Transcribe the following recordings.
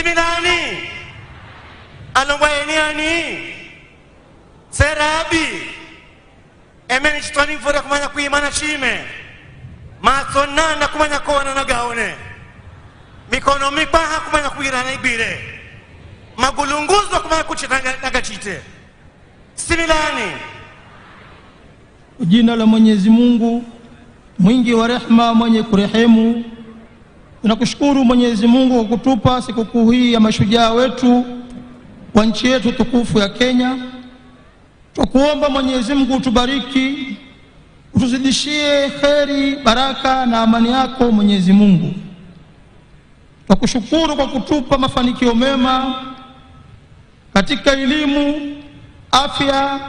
Similani alombaeniani serabi emeni chitwani mfura kumanya kuimana chime matsona na kumanya kona na gaone mikono mipaha kumanya kuirana ibire magulunguzwa kumanya kuchitanga nagachite Similani. Jina la Mwenyezi Mungu mwingi wa rehema mwenye kurehemu. Tunakushukuru Mwenyezi Mungu kwa kutupa sikukuu hii ya mashujaa wetu wa nchi yetu tukufu ya Kenya. Tukuomba Mwenyezi Mungu utubariki, utuzidishie kheri, baraka na amani yako Mwenyezi Mungu. Tukushukuru kwa kutupa mafanikio mema katika elimu, afya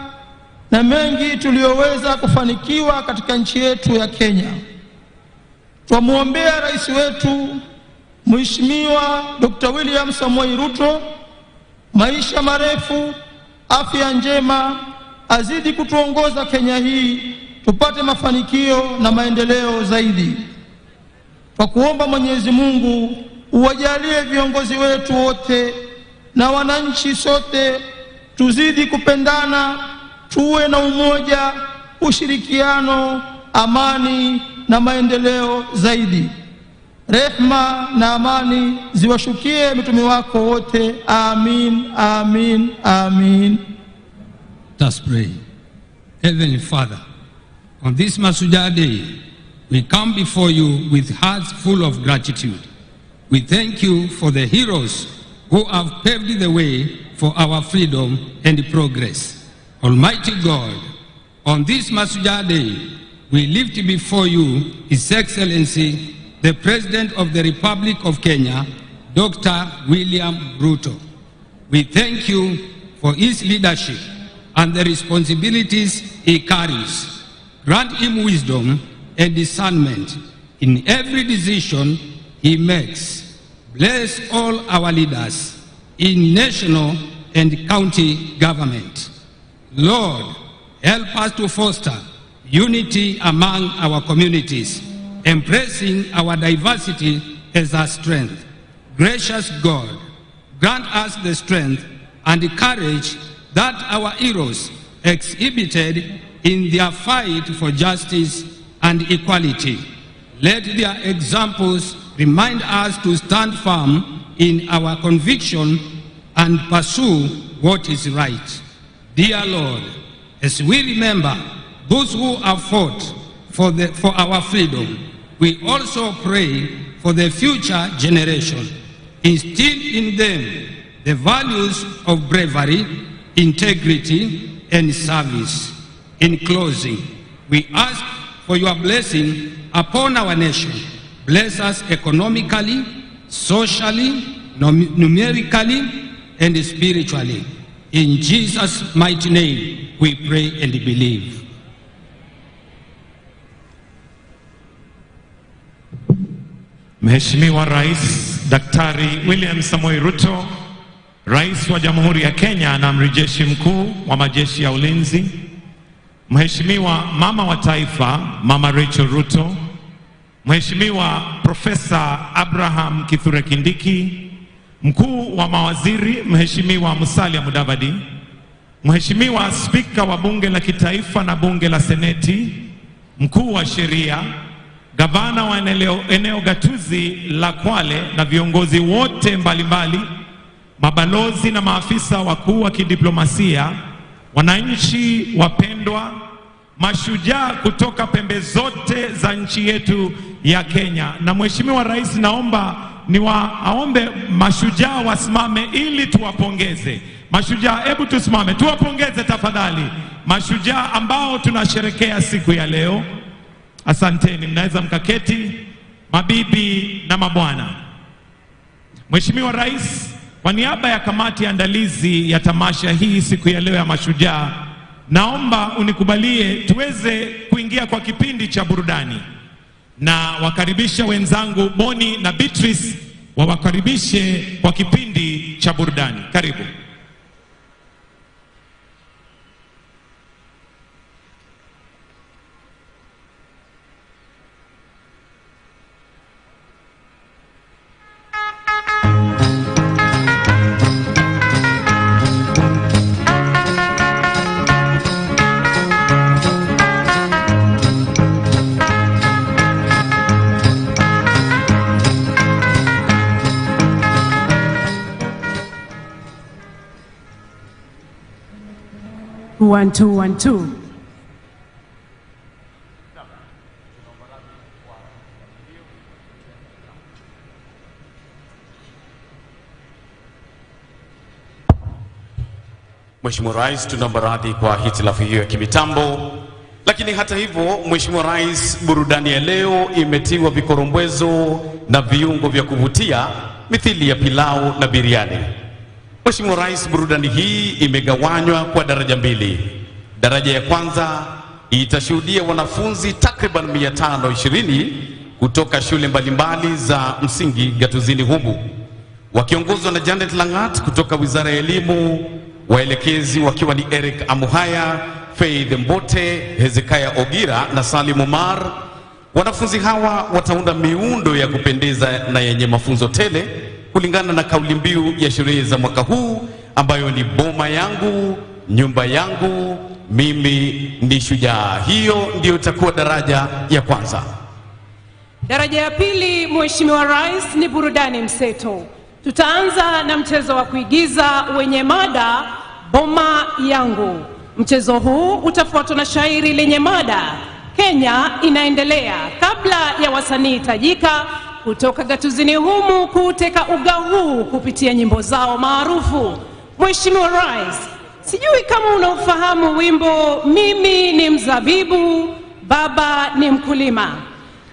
na mengi tuliyoweza kufanikiwa katika nchi yetu ya Kenya. Tumuombea rais wetu Mheshimiwa Dr. William Samoei Ruto maisha marefu, afya njema, azidi kutuongoza Kenya hii tupate mafanikio na maendeleo zaidi. Kwa kuomba Mwenyezi Mungu uwajalie viongozi wetu wote na wananchi sote tuzidi kupendana, tuwe na umoja, ushirikiano, amani na maendeleo zaidi. Rehma na amani ziwashukie mitume wako wote. Amin, amin, amin. Let us pray. Heavenly Father, on this Mashujaa Day, we come before you with hearts full of gratitude. We thank you for the heroes who have paved the way for our freedom and progress. Almighty God, on this Mashujaa Day, we lift before you His Excellency, the President of the Republic of Kenya, Dr. William Ruto. We thank you for his leadership and the responsibilities he carries. Grant him wisdom and discernment in every decision he makes. Bless all our leaders in national and county government. Lord, help us to foster unity among our communities, embracing our diversity as our strength. Gracious God, grant us the strength and the courage that our heroes exhibited in their fight for justice and equality. Let their examples remind us to stand firm in our conviction and pursue what is right. Dear Lord, as we remember those who have fought for our freedom, we also pray for the future generation. Instill in them the values of bravery, integrity, and service. In closing, we ask for your blessing upon our nation. Bless us economically, socially, numerically, and spiritually. In Jesus' mighty name, we pray and believe. Mheshimiwa Rais Daktari William Samoei Ruto, Rais wa Jamhuri ya Kenya na Amiri Jeshi Mkuu wa Majeshi ya Ulinzi, Mheshimiwa Mama wa Taifa Mama Rachel Ruto, Mheshimiwa Profesa Abraham Kithure Kindiki, Mkuu wa Mawaziri Mheshimiwa Musalia Mudavadi, Mheshimiwa Spika wa Bunge la Kitaifa na Bunge la Seneti, Mkuu wa Sheria, Gavana wa eneo gatuzi la Kwale na viongozi wote mbalimbali, mabalozi na maafisa wakuu wa kidiplomasia, wananchi wapendwa, mashujaa kutoka pembe zote za nchi yetu ya Kenya. Na Mheshimiwa Rais, naomba aombe mashujaa wasimame ili tuwapongeze. Mashujaa, hebu tusimame tuwapongeze tafadhali mashujaa ambao tunasherekea siku ya leo. Asanteni, mnaweza mkaketi mabibi na mabwana. Mheshimiwa Rais, kwa niaba ya kamati ya andalizi ya tamasha hii siku ya leo ya mashujaa, naomba unikubalie tuweze kuingia kwa kipindi cha burudani, na wakaribisha wenzangu Boni na Beatrice wawakaribishe kwa kipindi cha burudani. Karibu. 1 2 1 2. Mheshimiwa Rais, tunaomba radhi kwa hitilafu hiyo ya kimitambo. Lakini hata hivyo, Mheshimiwa Rais, burudani ya leo imetiwa vikorombwezo na viungo vya kuvutia mithili ya pilau na biriani. Mheshimiwa Rais, burudani hii imegawanywa kwa daraja mbili. Daraja ya kwanza itashuhudia wanafunzi takriban 520 kutoka shule mbalimbali za msingi gatuzini humu, wakiongozwa na Janet Langat kutoka Wizara ya Elimu, waelekezi wakiwa ni Eric Amuhaya, Faith Mbote, Hezekiah Ogira na Salim Omar. Wanafunzi hawa wataunda miundo ya kupendeza na yenye mafunzo tele kulingana na kauli mbiu ya sherehe za mwaka huu ambayo ni boma yangu, nyumba yangu, mimi ni shujaa. Hiyo ndio itakuwa daraja ya kwanza. Daraja ya pili, Mheshimiwa Rais, ni burudani mseto. Tutaanza na mchezo wa kuigiza wenye mada boma yangu. Mchezo huu utafuatwa na shairi lenye mada Kenya inaendelea, kabla ya wasanii tajika kutoka gatuzini humu kuteka uga huu kupitia nyimbo zao maarufu. Mheshimiwa Rais, sijui kama unaofahamu wimbo mimi ni mzabibu, baba ni mkulima.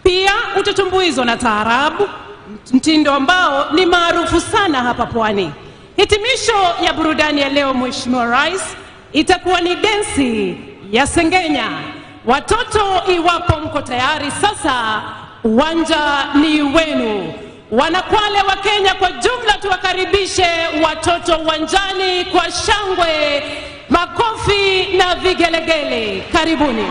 Pia utatumbuizwa na taarabu, mtindo ambao ni maarufu sana hapa Pwani. Hitimisho ya burudani ya leo, Mheshimiwa Rais, itakuwa ni densi ya Sengenya. Watoto, iwapo mko tayari sasa, uwanja ni wenu. Wanakwale wa Kenya kwa jumla, tuwakaribishe watoto uwanjani kwa shangwe, makofi na vigelegele. Karibuni.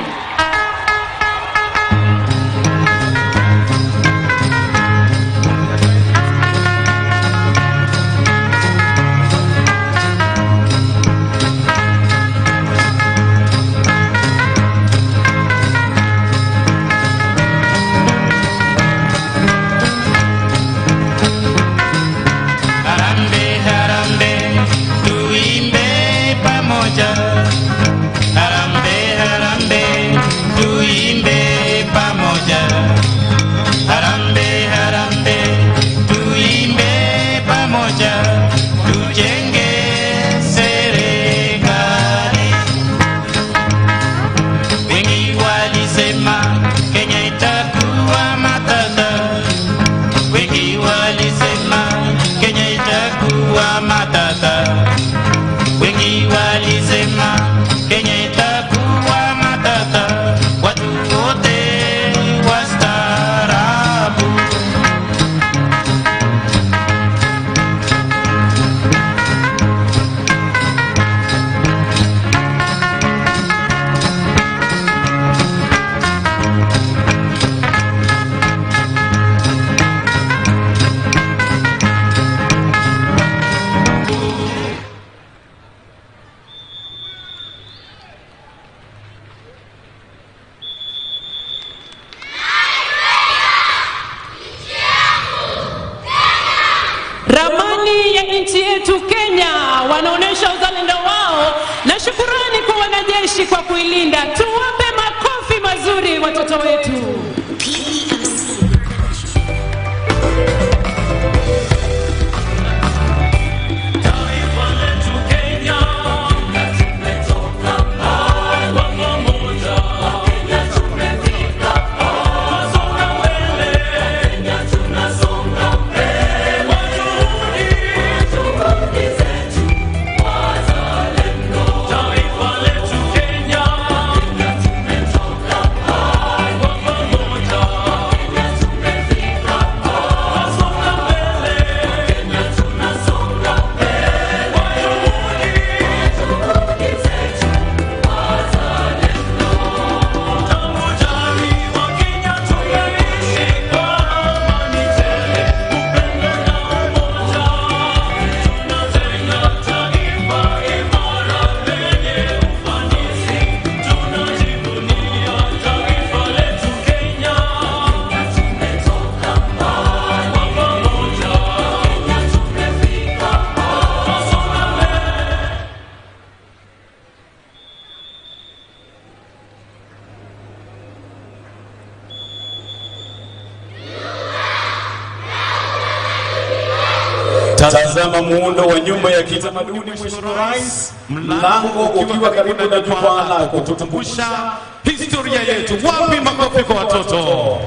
Ramani ya nchi yetu Kenya wanaonesha uzalendo wao na shukurani kwa wanajeshi kwa kuilinda. Tuwape makofi mazuri watoto wetu. Tazama muundo wa nyumba ya kitamaduni Mheshimiwa Rais, mlango ukiwa karibu na jukwaa la kutukumbusha historia yetu. Wapi makofi kwa watoto?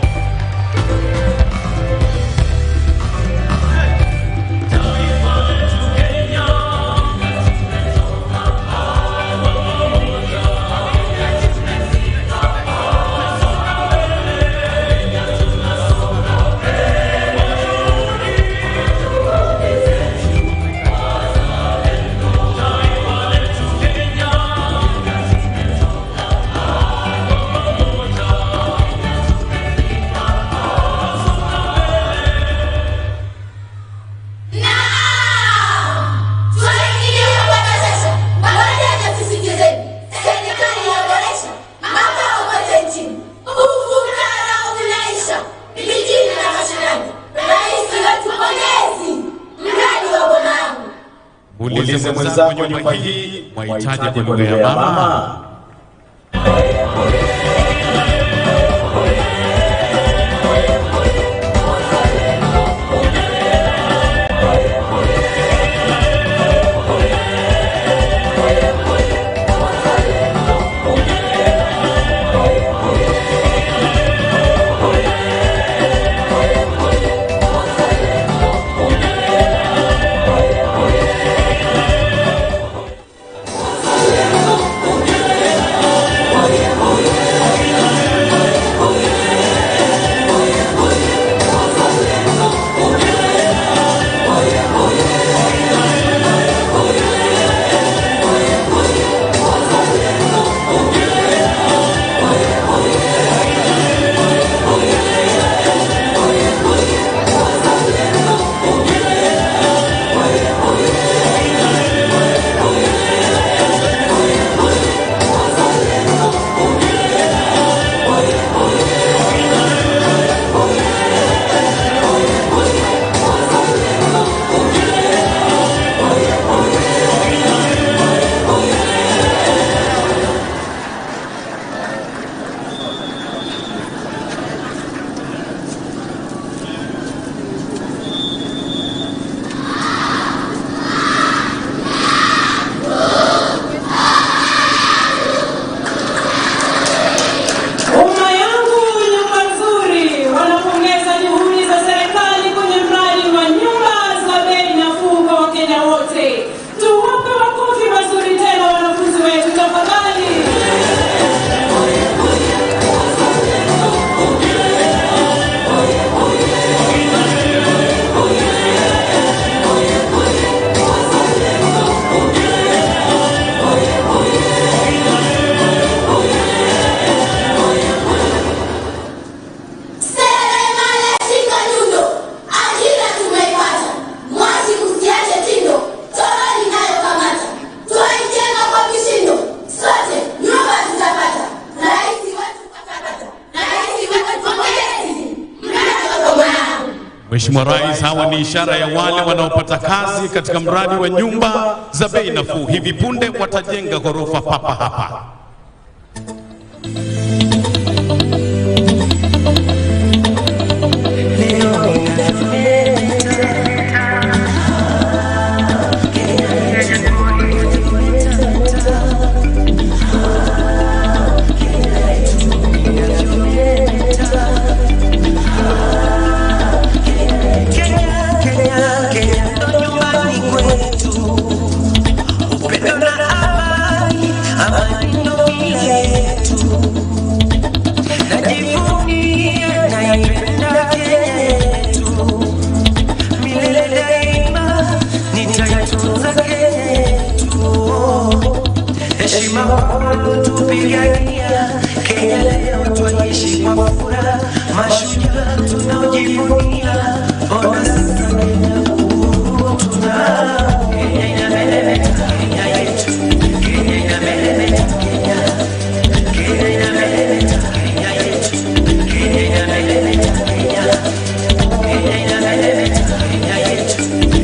Ulize mwenzako nyumba hii mwahitaji kwa lugha ya mama. Mheshimiwa Rais, hawa ni ishara ya wale wanaopata kazi katika mradi wa nyumba za bei nafuu. Hivi punde watajenga ghorofa papa hapa. Kenya leo twaishi kwa furaha, mashujaa tunaojivunia, ona sasa Kenya uhuru tunao. Kenya inameremeta, Kenya yetu, Kenya inameremeta, Kenya, Kenya inameremeta, Kenya yetu, Kenya inameremeta, Kenya, Kenya inameremeta, Kenya yetu,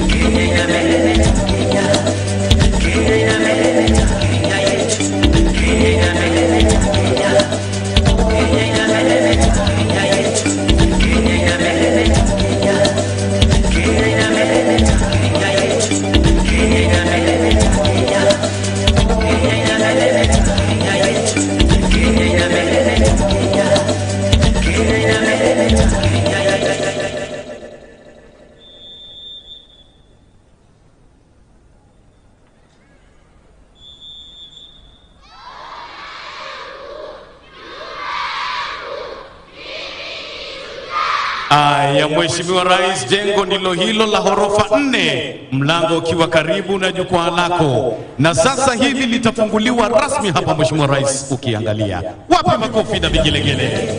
Kenya inameremeta, Kenya, Kenya inameremeta, Kenya yetu, Kenya inameremeta, Kenya. Kenya inameremeta, Kenya yetu, Kenya inameremeta, Kenya. ya Mheshimiwa Rais, jengo ndilo hilo la ghorofa 4, mlango ukiwa karibu na jukwaa lako, na sasa hivi litafunguliwa rasmi hapa Mheshimiwa Rais. Ukiangalia, wapi makofi na vigelegele?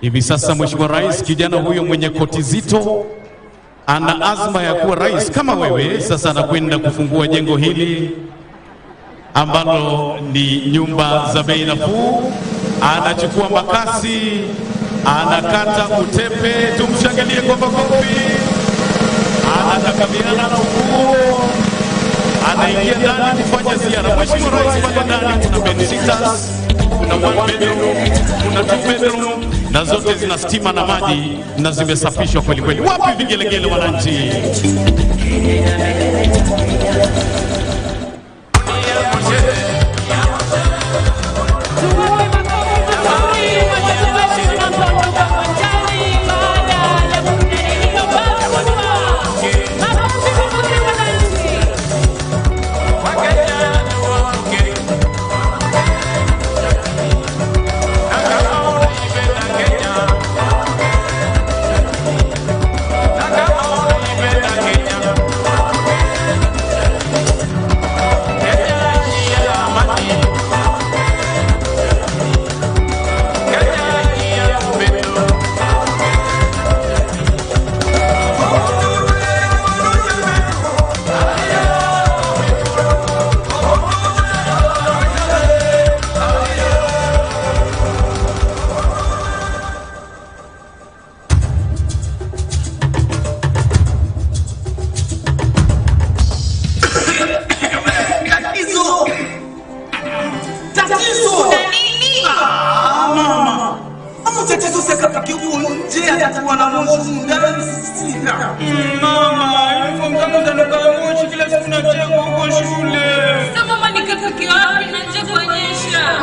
Hivi sasa Mheshimiwa Rais, kijana huyo mwenye koti zito ana azma ya kuwa rais kama wewe. Sasa anakwenda kufungua jengo hili ambalo ni nyumba za bei nafuu. Anachukua makasi, anakata utepe, tumshangilie kwa makofi. Anakabiliana na ufunguo, anaingia ndani kufanya ziara. Mheshimiwa Rais, pale ndani kuna bedsitters, kuna 1 bedroom, kuna 2 bedroom, na zote zina stima na maji na zimesafishwa kweli kweli. Wapi vigelegele wananchi?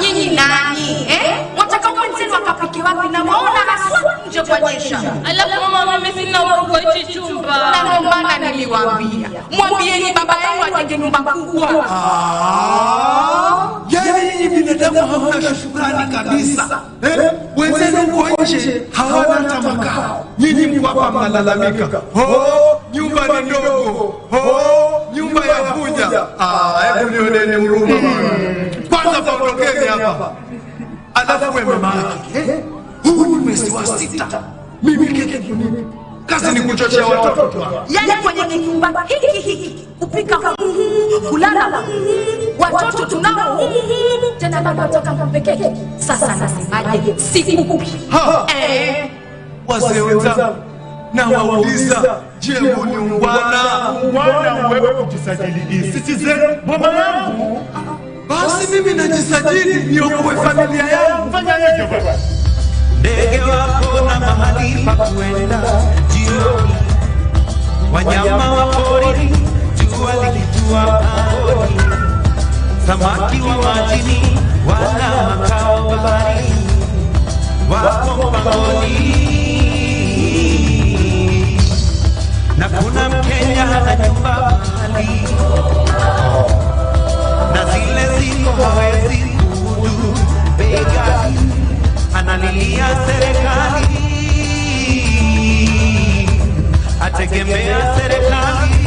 Nyinyi nani? Wataka wenzenu wakapike wapi na waona haswa nje kuonyesha. Alafu mama mimi sina uwezo wa chumba. Na ndio maana niliwaambia. Mwambieni baba yenu ajenge nyumba kubwa. Yaani nyinyi binadamu hamna shukrani kabisa. Wenzenu huko nje hawana hata makao. Nyinyi mko hapa mnalalamika. Nyumba ni ndogo. Nyumba ya kuja. Hebu nioneni huruma bwana. Kwanza paondokeni hapa. Alafu wewe mama yake. Huu ni mwezi wa 6. Mimi keke kunini? Kazi ni kuchochea watoto tu. Yaani kwenye nyumba hiki kupika kulala watoto tunao tena baba kutoka mpekeke. Sasa nasemaje? Sikukupi. Wazee wenzangu na wauliza, je, ni ungwana wewe kujisajili Citizen mama yangu? Basi mimi najisajili niokoe familia yangu. Fanya hivyo baba. Ndege wako na mahali pa kwenda jioni, wanyama wa pori jua likitua pangoni, samaki wa majini wana makao baharini, wako mpangoni, na kuna Mkenya hana nyumba mahali, na zile ziko hawezi kumudu begani, analilia serikali, ategemea serikali.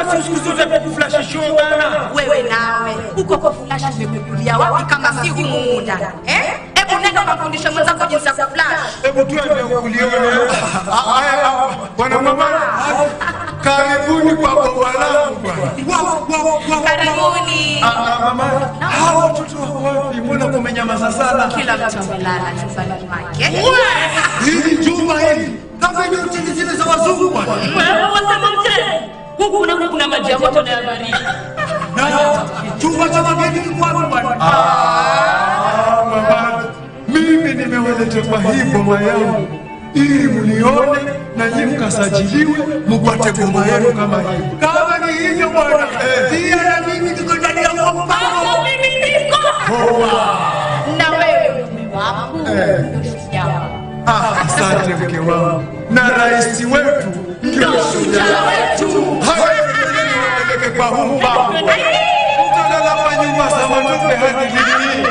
basi siku zote kukuflash show bana. Wewe nawe uko kwa flash umekukulia wapi kama si humu muda? Hebu nenda kufundisha mwenzako jinsi ya kuflash. Hebu tuende kulione. Bwana mama, karibuni kwa baba langu bwana. Karibuni. Mama, hao watoto wapi? Mbona kumenyamaza sana? Kila mtu amelala chumbani mwake. Hili jumba hili kama ni hoteli zile za wazungu bwana. Wasema mtende. Huku kuna maji ya moto na ya baridi. Na chumba cha wageni ni kwapi bwana? Mama, mimi nimewaleta kwa hii boma yangu ili mnione na nyinyi mkasajiliwe mpate boma yenu kama hivi. Kama ni hivyo bwana, pia na mimi niko ndani ya mpango. Mimi niko. Na wewe mume wangu. Asante mke wangu. Na rais wetu ndio shujaa wetu. Hawezi kwa humba. Mtalala kwa nyumba za matope hadi lini?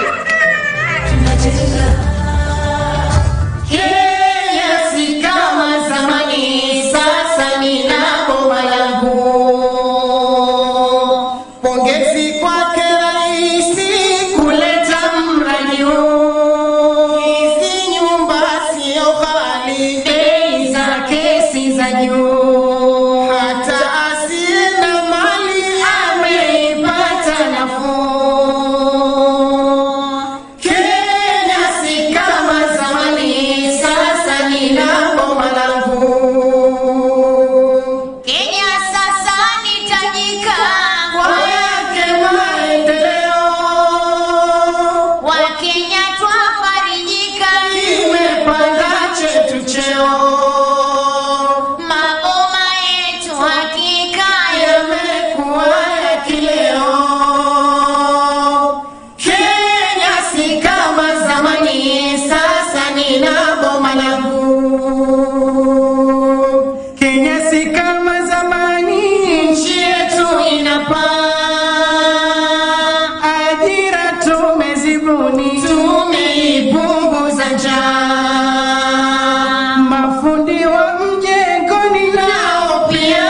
Kenya si kama zamani, sasa nina boma langu. Pongezi kwake rais kuleta mradi huu. Hizi nyumba sio ghali, bei zake si za juu. Hata asiye na mali ameipata nafuu. Kenya si kama zamani, sasa nina boma langu. Kenya sasa ni tajika Kwa yake maendeleo, Wakenya twafarijika, kimepanda chetu cheo. maboma yetu hakika Yamekuwa ya kileo. Kenya si kama zamani, sasa nina boma langu. Kenya si kama zamani, nchi yetu inapaa. Ajira tumezibuni, tumeipunguza njaa. Mafundi wa mjengoni nao pia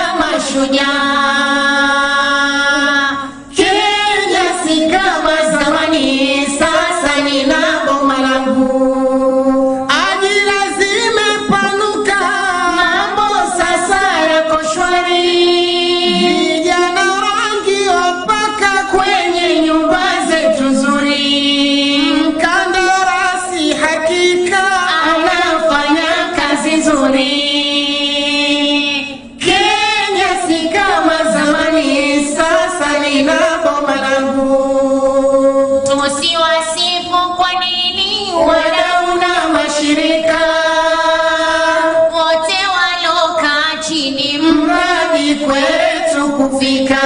mashujaa. Kenya si kama zamani, sasa nina boma langu. Ajira zimepanuka, mambo sasa yako shwari. Vijana rangi wapaka kwenye nyumba zetu nzuri. Mkandarasi hakika anafanya kazi nzuri. Kenya si kama zamani, sasa nina boma langu. tusiwasifu kwa nini Wadau na mashirika wote walokaa chini, mradi kwetu kufika.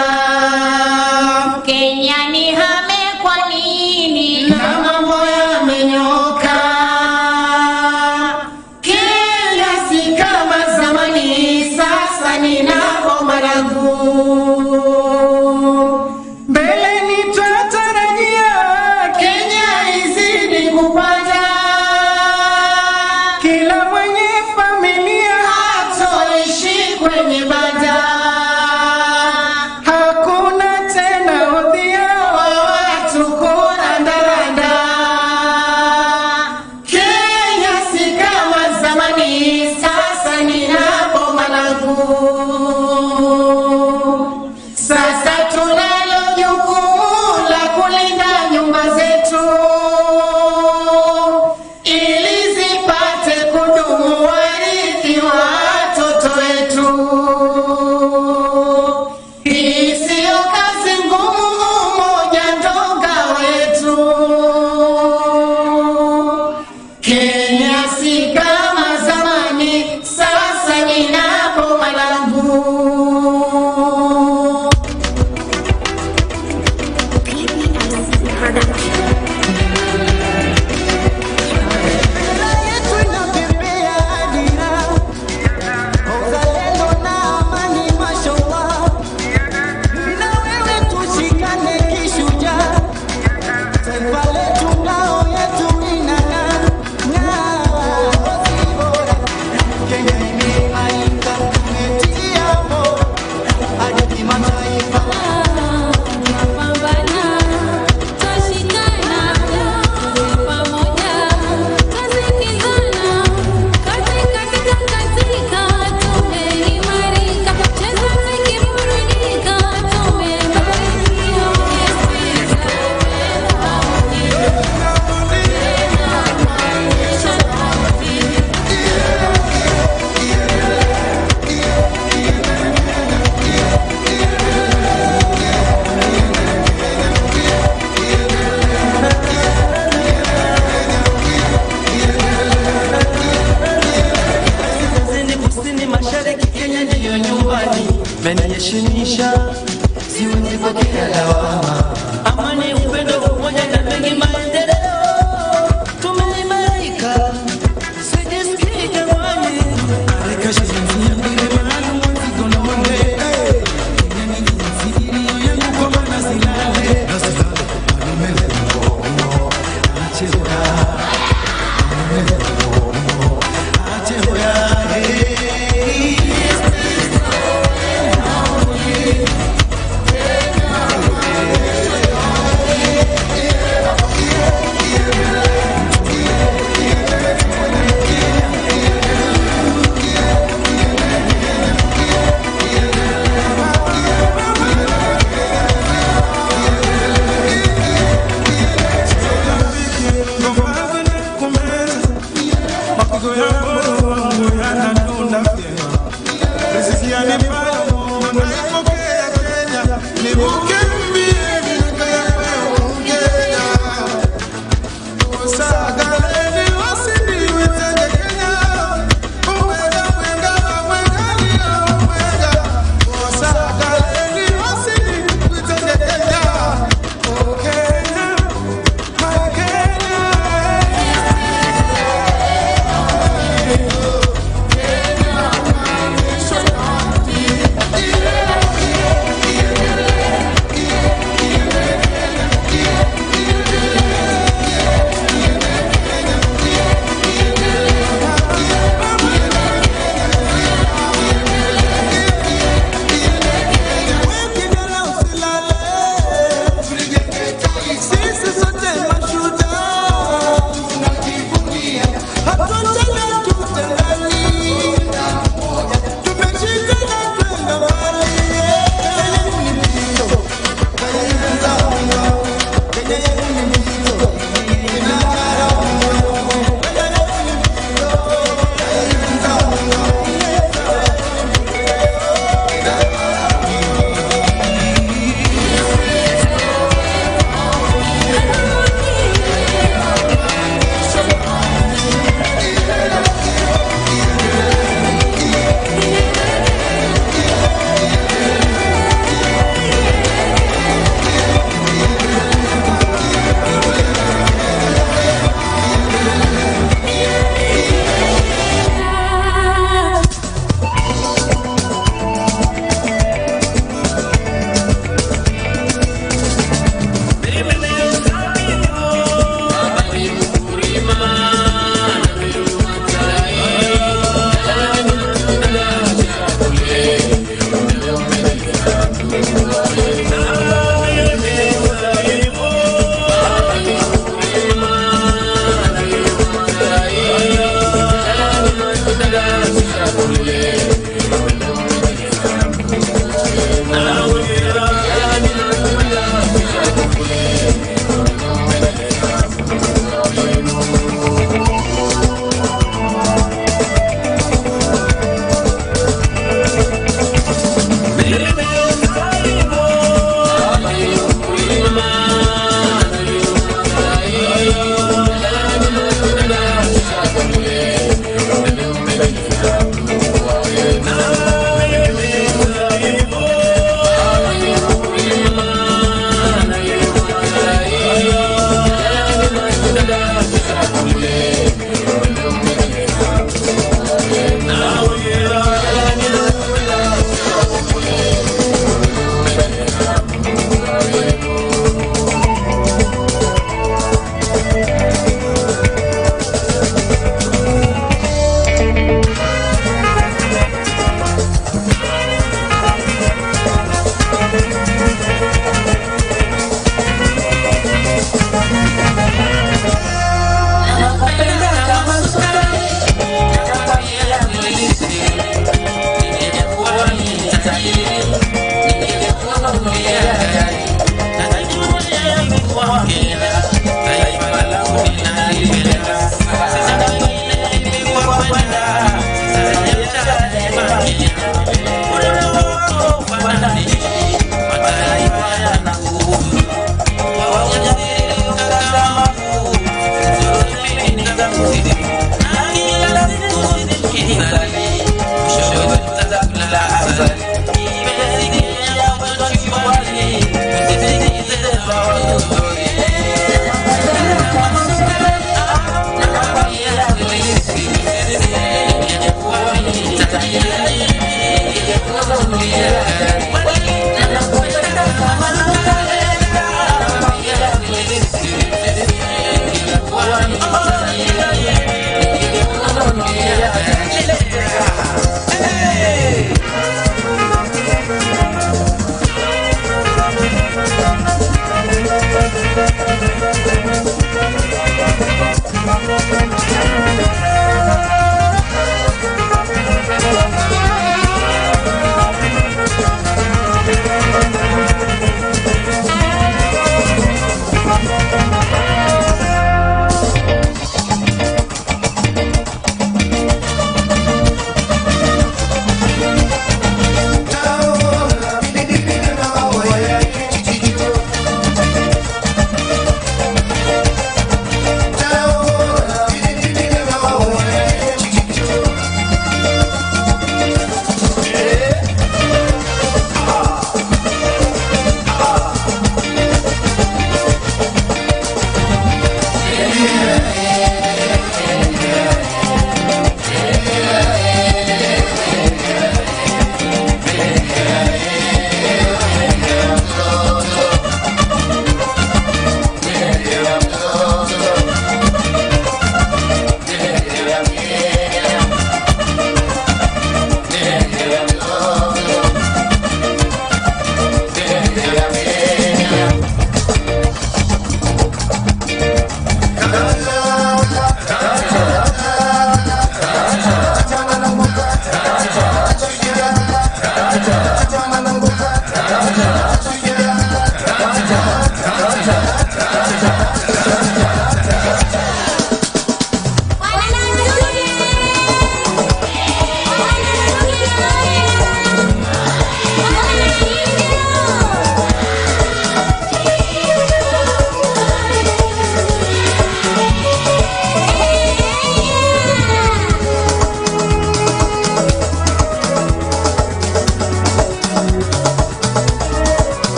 Kenya ni hame kwa nini? Na mambo yamenyoka. Kenya si kama zamani, sasa nina boma langu. Mbeleni twatarajia Kenya izidi kupanda. Kila mwenye familia hatoishi kwenye banda. Hakuna tena udhia wa watu kurandaranda. Kenya si kama zamani, sasa nina boma langu. Sasa tunalo jukumu la kulinda nyumba zetu ili zipate kudumu warithi wa watoto wetu. nyumbani, meniheshimisha, siwezi pokea lawama. Amani, upendo, umoja na mengi maendeleo, tumeimarika, sijisikii jamani. Alikashizia mbele maalum mzigo na mwende, inanijisikiri yangu kwa maana silale. Amemele mbomo, acheza, amemele mbomo, acheza.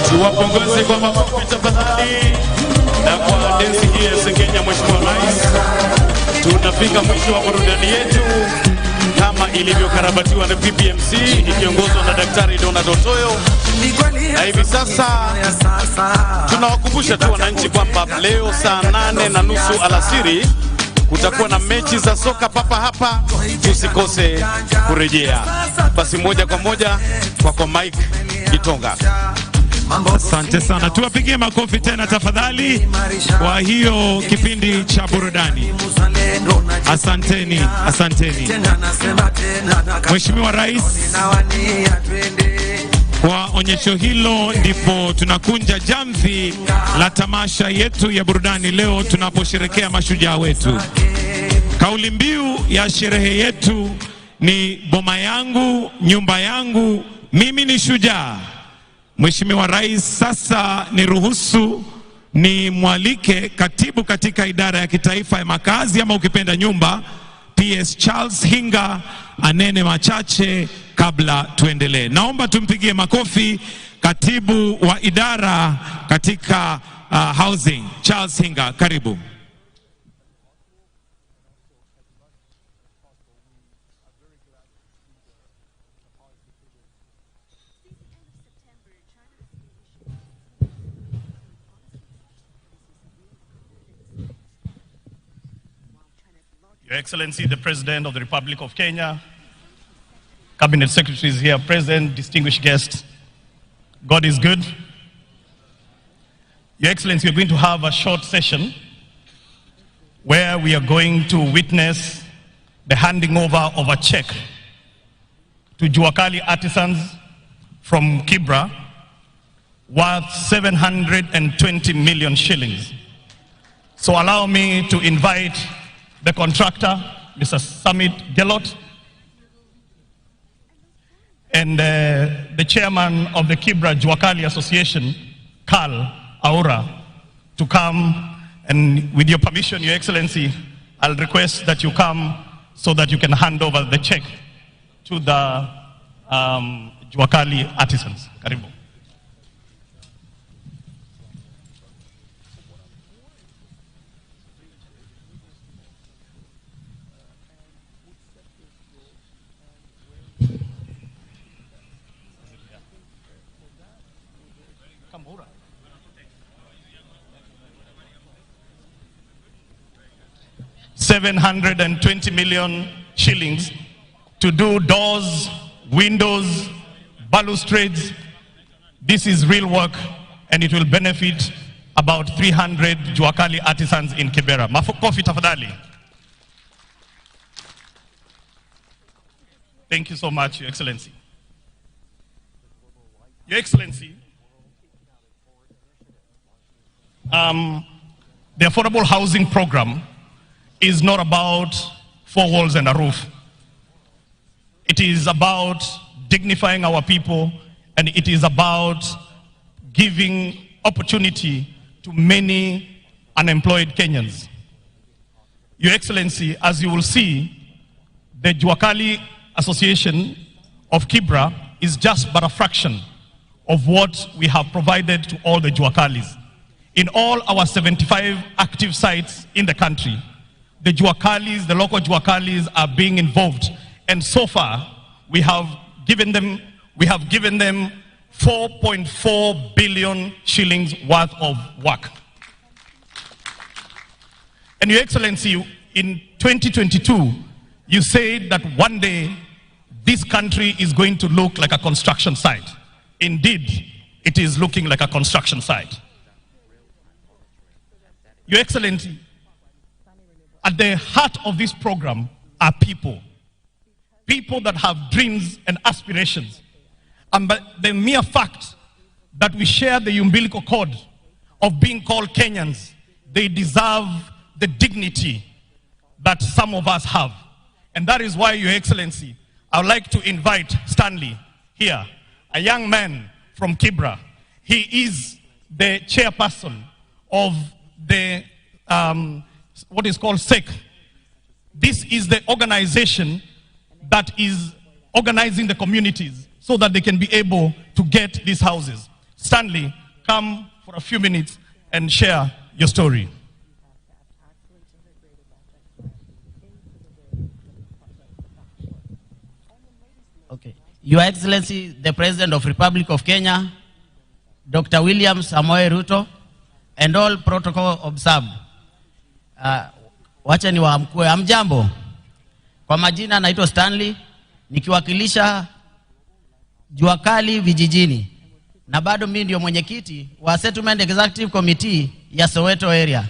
Tuwapongeze kwa makofi tafadhali. Na kwa densi hii ya Sengenya, Mheshimiwa Rais, tunafika mwisho wa burudani yetu kama ilivyokarabatiwa na PPMC ikiongozwa na Daktari Donald Otoyo. Na hivi sasa tunawakumbusha tu wananchi kwamba leo saa 8:30 alasiri kutakuwa na mechi za soka papa hapa, tusikose kurejea. Basi moja kwa moja kwa Mike Kitonga. Asante sana, tuwapigie makofi tena tafadhali kwa hiyo kipindi cha burudani. Asanteni, asanteni. Mheshimiwa Rais, kwa onyesho hilo ndipo tunakunja jamvi la tamasha yetu ya burudani leo tunaposherekea mashujaa wetu. Kauli mbiu ya sherehe yetu ni boma yangu, nyumba yangu, mimi ni shujaa. Mheshimiwa Rais, sasa niruhusu ni mwalike katibu katika idara ya kitaifa ya makazi ama ukipenda nyumba, PS Charles Hinga, anene machache kabla tuendelee. Naomba tumpigie makofi katibu wa idara katika housing, Charles Hinga, karibu. Your Excellency, the President of the Republic of Kenya, Cabinet Secretaries here present, distinguished guests, God is good. Your Excellency, we're going to have a short session where we are going to witness the handing over of a check to Juakali artisans from Kibra worth 720 million shillings. So allow me to invite the contractor, Mr. Samit Gelot, and the chairman of the Kibra Juakali Association, Karl Aura, to come. And with your permission, Your Excellency, I'll request that you come so that you can hand over the check to the Juakali artisans. Karibu. $720 million shillings to do doors, windows, balustrades. This is real work, and it will benefit about 300 Juakali artisans in Kibera. Makofi tafadhali. Thank you so much, Your Excellency. Your Excellency, the affordable housing program is not about 4 walls and a roof. It is about dignifying our people, and it is about giving opportunity to many unemployed Kenyans. Your Excellency, as you will see, the Juakali Association of Kibra is just but a fraction of what we have provided to all the Juakalis. In all our 75 active sites in the country, the Juakalis, the local Juakalis are being involved. And so far, we have given them 4.4 billion shillings worth of work. And Your Excellency, in 2022, you said that one day this country is going to look like a construction site. Indeed, it is looking like a construction site. Your Excellency, at the heart of this program are people. People that have dreams and aspirations. And by the mere fact that we share the umbilical cord of being called Kenyans, they deserve the dignity that some of us have. And that is why, Your Excellency, I would like to invite Stanley here, a young man from Kibra. He is the chairperson of the what is called SEC. This is the organization that is organizing the communities so that they can be able to get these houses. Stanley, come for a few minutes and share your story. Okay. Your Excellency, the President of Republic of Kenya, Dr. William Samoei Ruto, and all protocol observed. Wacha ni waamkue. Amjambo. Kwa majina naitwa Stanley, nikiwakilisha Jua Kali vijijini. Na bado mimi ndio mwenyekiti wa Settlement Executive Committee ya Soweto area.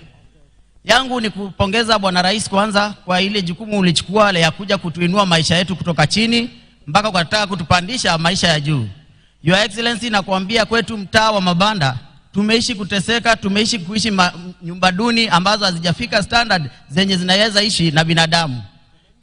Yangu ni kupongeza Bwana Rais kwanza kwa ile jukumu ulichukua ya kuja kutuinua maisha yetu kutoka chini mpaka kutaka kutupandisha maisha ya juu. Your Excellency, nakuambia kwetu mtaa wa mabanda tumeishi kuteseka, tumeishi kuishi nyumba duni ambazo hazijafika standard zenye zinaweza ishi na binadamu.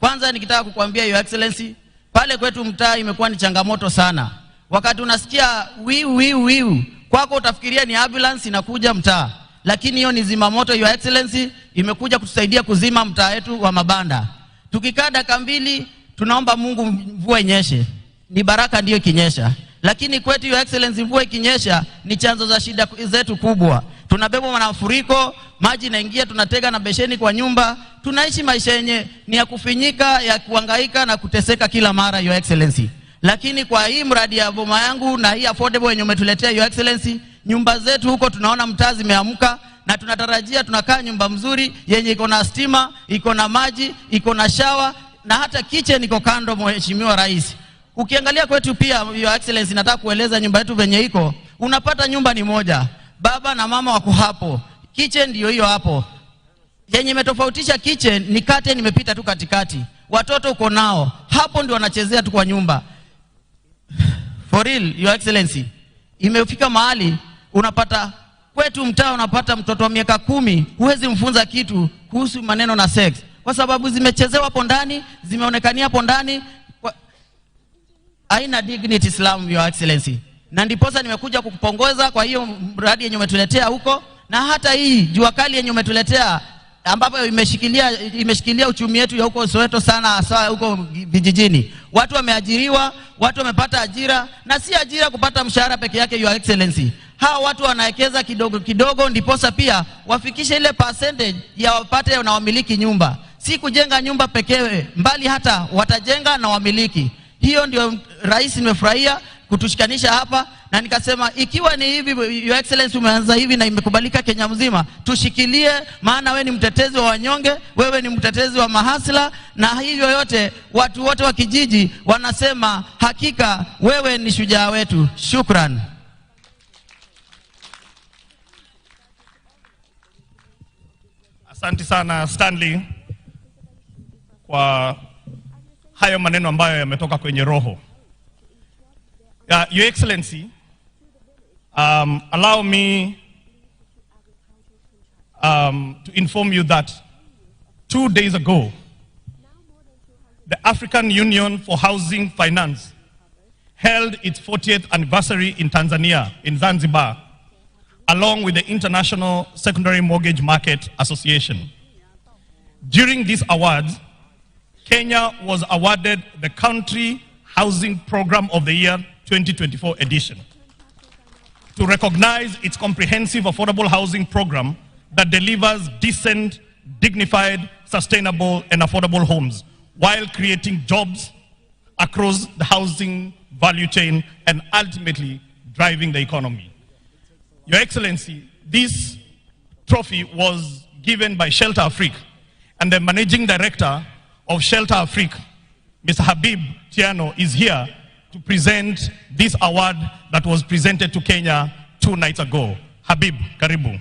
Kwanza nikitaka kukuambia Your Excellency, pale kwetu mtaa imekuwa ni changamoto sana. Wakati unasikia wiu kwako utafikiria ni ambulance inakuja mtaa, lakini hiyo ni zimamoto. Your Excellency, imekuja kutusaidia kuzima mtaa wetu wa mabanda. Tukikaa dakika mbili tunaomba Mungu mvua inyeshe, ni baraka ndio kinyesha. Lakini kwetu Your Excellency, mvua ikinyesha ni chanzo za shida zetu kubwa. Tunabebwa na mafuriko, maji inaingia, tunatega na besheni kwa nyumba. Tunaishi maisha yenye ni ya kufinyika, ya kuhangaika na kuteseka kila mara Your Excellency. Lakini kwa hii mradi ya boma yangu na hii affordable yenye umetuletea Your Excellency, nyumba zetu huko tunaona mtaa zimeamka, na tunatarajia tunakaa nyumba mzuri yenye iko na stima, iko na maji, iko na shower, na hata kitchen iko kando. Mheshimiwa Rais, ukiangalia kwetu pia Your Excellency, nataka kueleza nyumba yetu venye iko. Unapata nyumba ni moja, baba na mama wako hapo, kitchen ndio hiyo hapo. Yenye imetofautisha kitchen ni curtain imepita tu katikati. Watoto uko nao hapo ndio wanachezea tu kwa nyumba. For real Your Excellency, imefika mahali unapata kwetu mtaa unapata mtoto wa miaka 10 huwezi mfunza kitu kuhusu maneno na sex kwa sababu zimechezewa hapo ndani, zimeonekania hapo ndani. Haina dignity Islam Your Excellency. Na ndiposa nimekuja kukupongeza kwa hiyo mradi yenye umetuletea huko, na hata hii Jua Kali yenye umetuletea ambapo imeshikilia uchumi wetu ya huko Soweto sana, hasa huko vijijini. Watu wameajiriwa, watu wamepata ajira, na si ajira kupata mshahara peke yake Your Excellency. Hawa watu wanawekeza kidogo kidogo ndiposa pia wafikishe ile percentage ya wapate na wamiliki nyumba. Si kujenga nyumba pekee, mbali hata watajenga na wamiliki. Hiyo ndio Rais nimefurahia kutushikanisha hapa, na nikasema ikiwa ni hivi Your Excellency umeanza hivi na imekubalika Kenya mzima, tushikilie, maana wewe ni mtetezi wa wanyonge, wewe ni mtetezi wa mahasla, na hivyo yote watu wote wa kijiji wanasema hakika wewe ni shujaa wetu. Shukran. Asante sana Stanley kwa hayo maneno ambayo yametoka kwenye roho. Your Excellency, allow me to inform you that 2 days ago, the African Union for Housing Finance held its 40th anniversary in Tanzania, in Zanzibar, along with the International Secondary Mortgage Market Association. During these awards, Kenya was awarded the Country Housing Program of the Year 2024 edition to recognize its comprehensive affordable housing program that delivers decent, dignified, sustainable, and affordable homes while creating jobs across the housing value chain and ultimately driving the economy. Your Excellency, this trophy was given by Shelter Afrique, and the Managing Director of Shelter Afrique, Mr. Habib Tiano, is here to present this award that was presented to Kenya 2 nights ago. Habib, karibu.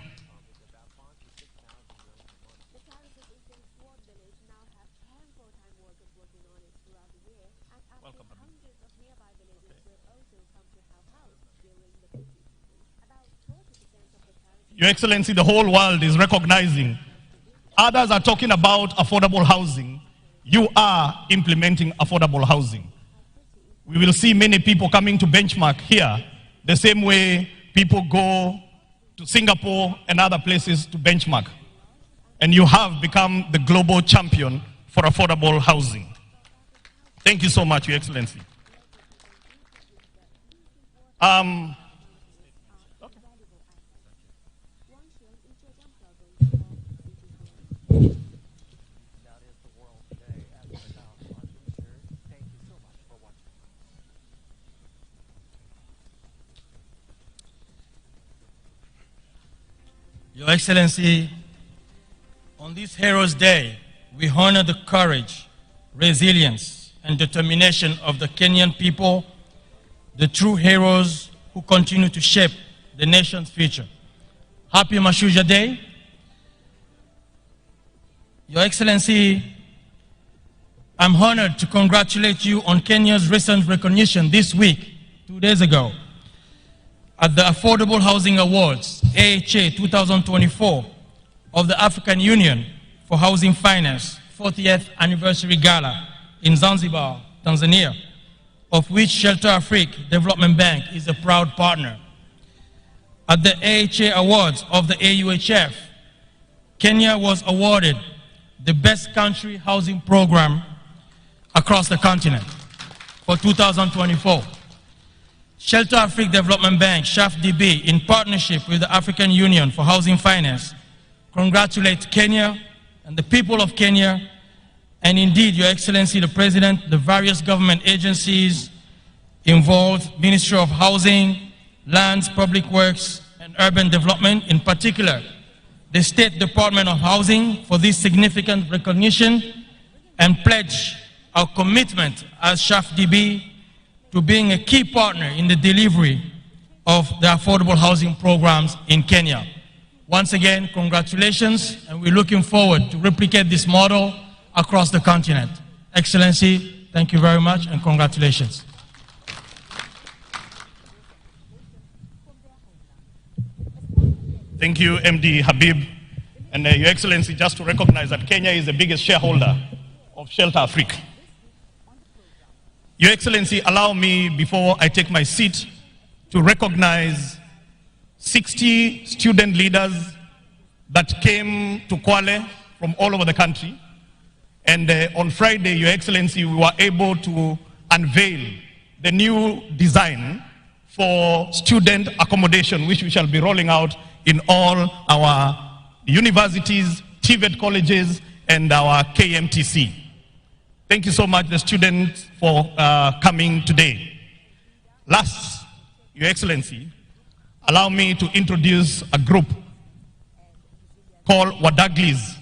Your Excellency, the whole world is recognizing. Others are talking about affordable housing. You are implementing affordable housing. We will see many people coming to benchmark here, the same way people go to Singapore and other places to benchmark. And you have become the global champion for affordable housing. Thank you so much, Your Excellency. Your Excellency, on this Heroes' Day, we honor the courage, resilience, and determination of the Kenyan people, the true heroes who continue to shape the nation's future. Happy Mashujaa Day. Your Excellency, I'm honored to congratulate you on Kenya's recent recognition this week, 2 days ago, at the Affordable Housing Awards, AHA 2024, of the African Union for Housing Finance 40th Anniversary Gala in Zanzibar, Tanzania, of which Shelter Afrique Development Bank is a proud partner. At the AHA Awards of the AUHF, Kenya was awarded the Best Country Housing Program across the continent for 2024. Shelter Afrique Development Bank, SHAFDB, in partnership with the African Union for Housing Finance, congratulate Kenya and the people of Kenya, and indeed, Your Excellency, the President, the various government agencies involved, Ministry of Housing, Lands, Public Works, and Urban Development, in particular, the State Department of Housing, for this significant recognition, and pledge our commitment as SHAFDB to being a key partner in the delivery of the affordable housing programs in Kenya. Once again, congratulations, and we're looking forward to replicate this model across the continent. Excellency, thank you very much, and congratulations. Thank you, MD Habib. And Your Excellency, just to recognize that Kenya is the biggest shareholder of Shelter Afrique. Your Excellency, allow me, before I take my seat, to recognize 60 student leaders that came to Kwale from all over the country. And on Friday, Your Excellency, we were able to unveil the new design for student accommodation, which we shall be rolling out in all our universities, TVET colleges, and our KMTC. Thank you so much, the students, for coming today. Last, Your Excellency, allow me to introduce a group called Wadaglis,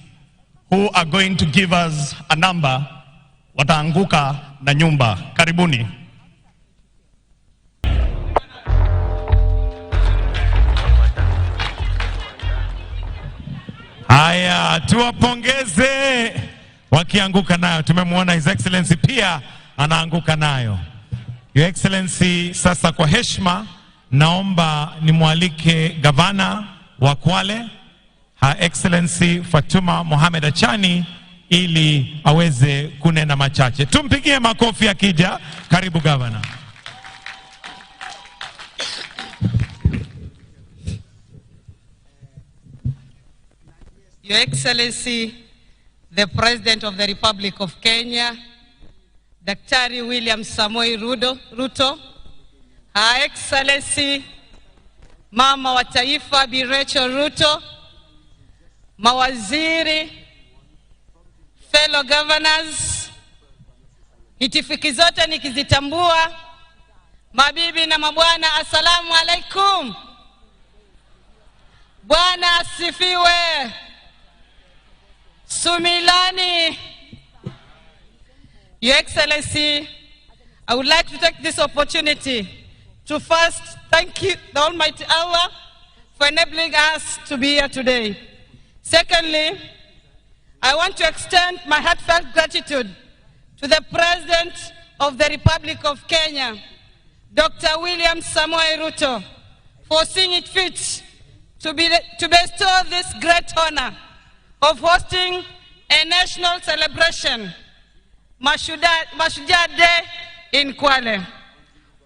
who are going to give us a number, Wataanguka na Nyumba. Karibuni. Haya, tuwapongeze wakianguka nayo. Tumemwona His Excellency pia anaanguka nayo. Your Excellency, sasa kwa heshima naomba nimwalike gavana wa Kwale, Her Excellency Fatuma Mohamed Achani, ili aweze kunena machache. Tumpigie makofi akija. Karibu gavana. Your Excellency, the President of the Republic of Kenya, Daktari William Samoei Ruto, Her Excellency, Mama wa Taifa Bi Rachel Ruto, mawaziri, fellow governors, itifiki zote nikizitambua, mabibi na mabwana, assalamu alaikum. Bwana asifiwe. Sumilani. Your Excellency, I would like to take this opportunity to first thank you, the Almighty Allah, for enabling us to be here today. Secondly, I want to extend my heartfelt gratitude to the President of the Republic of Kenya, Dr. William Samoei Ruto, for seeing it fit to bestow this great honor of hosting a national celebration, Mashujaa Day in Kwale.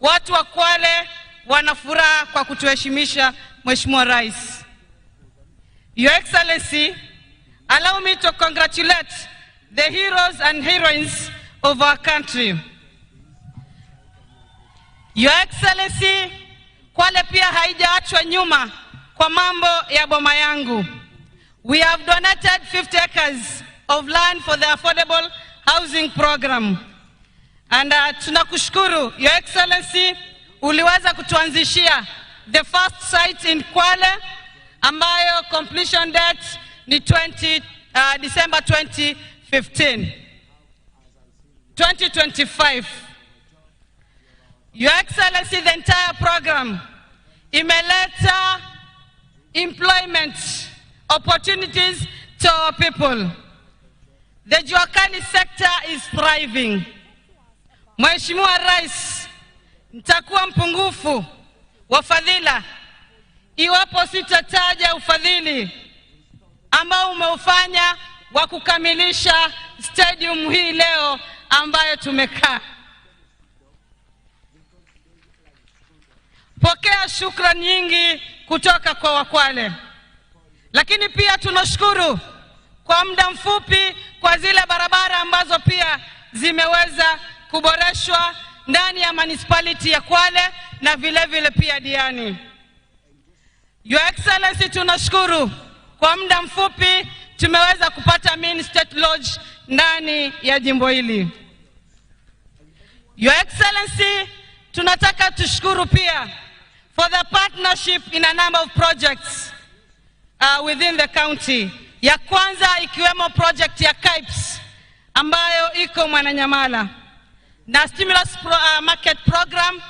Watu wa Kwale wana furaha kwa kutuheshimisha Mheshimiwa Rais. Your Excellency, allow me to congratulate the heroes and heroines of our country. Your Excellency, Kwale pia haijaachwa nyuma kwa mambo ya boma yangu. We have donated 50 acres of land for the affordable housing program. And tunakushukuru, Your Excellency, uliweza kutuanzishia the first site in Kwale, ambayo completion date ni December 2015. 2025. Your Excellency, the entire program imeleta employment opportunities to our people. The Juakali sector is thriving. Mheshimiwa Rais, nitakuwa mpungufu wa fadhila iwapo sitataja ufadhili ambao umeufanya wa kukamilisha stadium hii leo ambayo tumekaa. Pokea shukrani nyingi kutoka kwa Wakwale. Lakini pia tunashukuru kwa muda mfupi kwa zile barabara ambazo pia zimeweza kuboreshwa ndani ya municipality ya Kwale na vile vile pia Diani. Your Excellency, tunashukuru kwa muda mfupi tumeweza kupata main state lodge ndani ya jimbo hili. Your Excellency, tunataka tushukuru pia for the partnership in a number of projects within the county. Ya kwanza ikiwemo project ya KIPES ambayo iko Mwananyamala na stimulus market program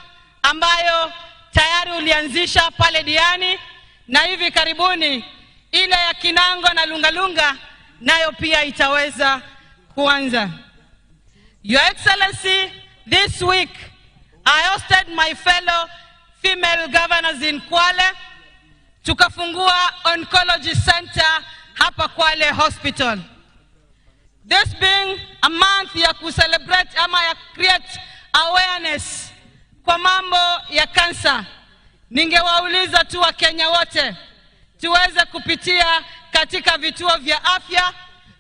ambayo tayari ulianzisha pale Diani, na hivi karibuni ile ya Kinango na Lungalunga nayo pia itaweza kuanza. Your Excellency, this week I hosted my fellow female governors in Kwale. Tukafungua oncology center hapa Kwale Hospital. This being a month ya kucelebrate ama ya create awareness kwa mambo ya kansa, ningewauliza tu wa Kenya wote tuweze kupitia katika vituo vya afya,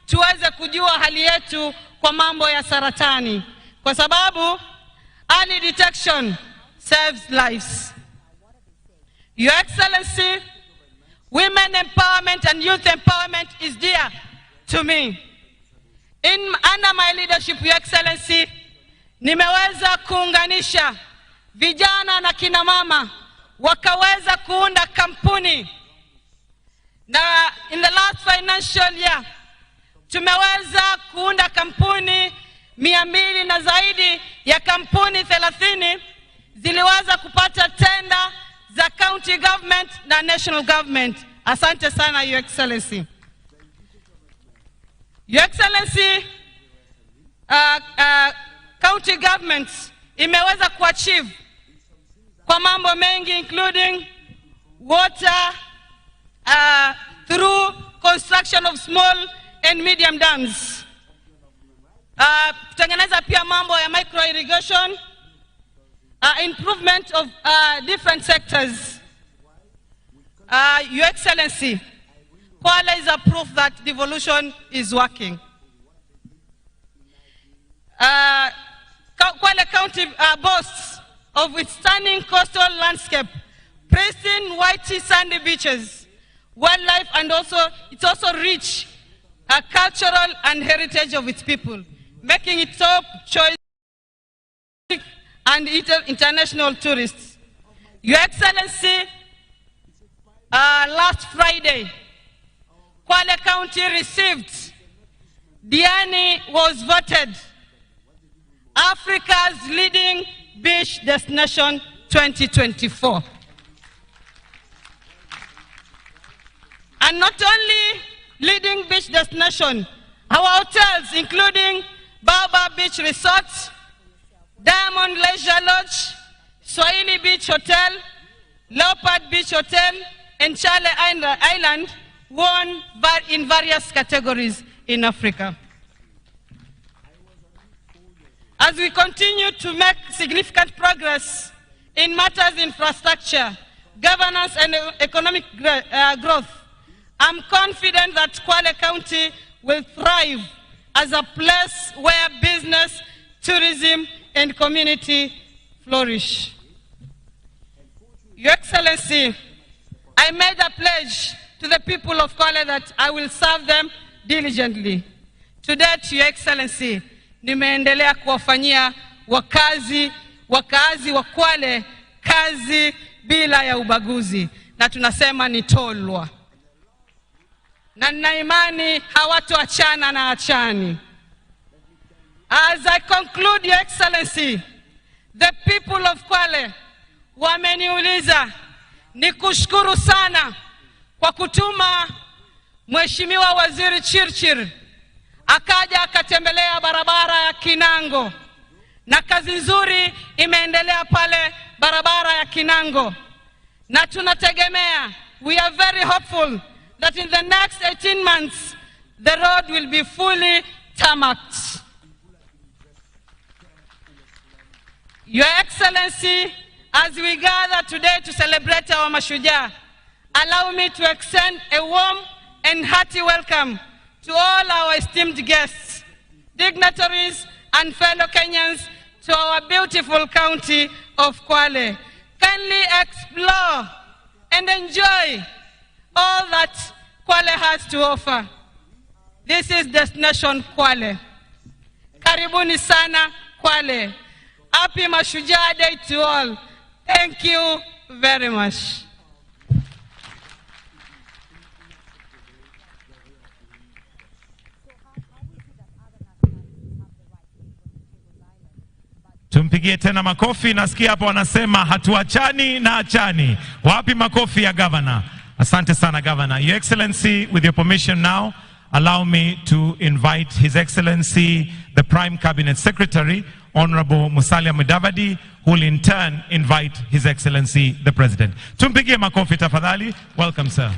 tuweze kujua hali yetu kwa mambo ya saratani, kwa sababu early detection saves lives. Your Excellency, women empowerment and youth empowerment is dear to me. Under my leadership, Your Excellency, nimeweza kuunganisha vijana na kina mama wakaweza kuunda kampuni, na in the last financial year tumeweza kuunda kampuni 200 na zaidi ya kampuni 30 ziliweza kupata tenda za county government na national government. Asante sana Your Excellency. Your Excellency, county governments imeweza kuachieve kwa mambo mengi including water through construction of small and medium dams. Kutengeneza pia mambo ya micro irrigation, improvement of different sectors. Your Excellency, Kwale is a proof that devolution is working. Kwale County boasts of its stunning coastal landscape, pristine white sandy beaches, wildlife, and it's also rich cultural and heritage of its people, making it top choice and international tourists. Your Excellency, last Friday, Kwale County received, Diani was voted Africa's leading beach destination 2024. And not only leading beach destination, our hotels including Baobab Beach Resort, Diamond Leisure Lodge, Swahili Beach Hotel, Leopard Beach Hotel, and Chale Island won in various categories in Africa. As we continue to make significant progress in matters infrastructure, governance, and economic growth, I'm confident that Kwale County will thrive as a place where business, tourism, and community flourish. Your Excellency, I made a pledge to the people of Kwale that I will serve them diligently. To that, Your Excellency, nimeendelea kuwafanyia wakaazi wa Kwale kazi bila ya ubaguzi, na tunasema ni tolwa. na nina imani hawatoachana na achani. As I conclude, Your Excellency, the people of Kwale wameniuliza nikushukuru sana kwa kutuma Mheshimiwa Waziri Chirchir akaja akatembelea barabara ya Kinango, na kazi nzuri imeendelea pale barabara ya Kinango, na tunategemea, we are very hopeful that in the next 18 months the road will be fully tarmacked. Your Excellency, as we gather today to celebrate our Mashujaa, allow me to extend a warm and hearty welcome to all our esteemed guests, dignitaries and fellow Kenyans to our beautiful county of Kwale. Kindly explore and enjoy all that Kwale has to offer. This is Destination Kwale. Karibuni sana Kwale. Happy Mashujaa Day to all. Thank you very much. Tumpigie tena makofi. Nasikia hapo wanasema hatuachani na achani. Wapi makofi ya governor? Asante sana governor. Your Excellency, with your permission now, allow me to invite His Excellency, the Prime Cabinet Secretary, Honorable Musalia Mudavadi, who will in turn invite His Excellency, the President. Tumpigie makofi tafadhali. Welcome, sir.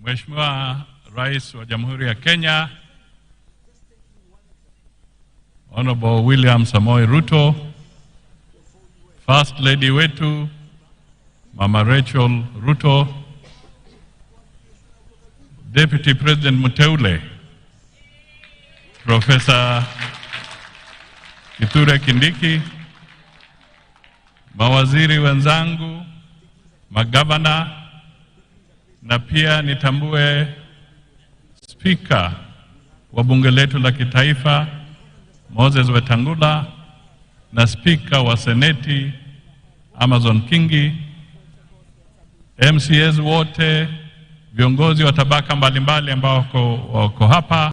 Mheshimiwa Rais wa Jamhuri ya Kenya, Honorable William Samoei Ruto, First Lady wetu Mama Rachel Ruto, Deputy President Muteule Professor Kithure Kindiki, mawaziri wenzangu, magavana, na pia nitambue Speaker wa bunge letu la kitaifa Moses Wetangula na Speaker wa Seneti Amazon Kingi, MCAs wote, viongozi wa tabaka mbalimbali ambao wako hapa,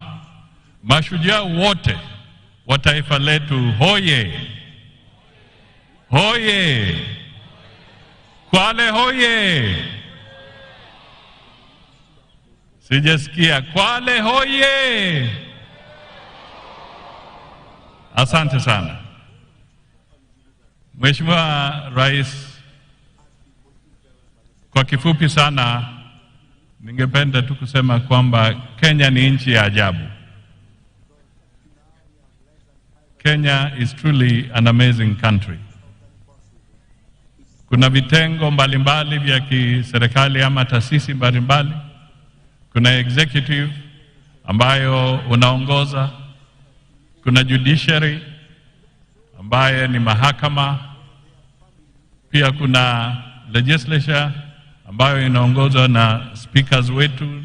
mashujaa wote wa taifa letu, hoye hoye, Kwale hoye. Sijasikia. Kwale hoye. Asante sana. Mheshimiwa Rais, kwa kifupi sana ningependa tu kusema kwamba Kenya ni nchi ya ajabu. Kenya is truly an amazing country. Kuna vitengo mbalimbali vya kiserikali ama taasisi mbalimbali. Kuna executive ambayo unaongoza, kuna judiciary ambaye ni mahakama, pia kuna legislature ambayo inaongozwa na speakers wetu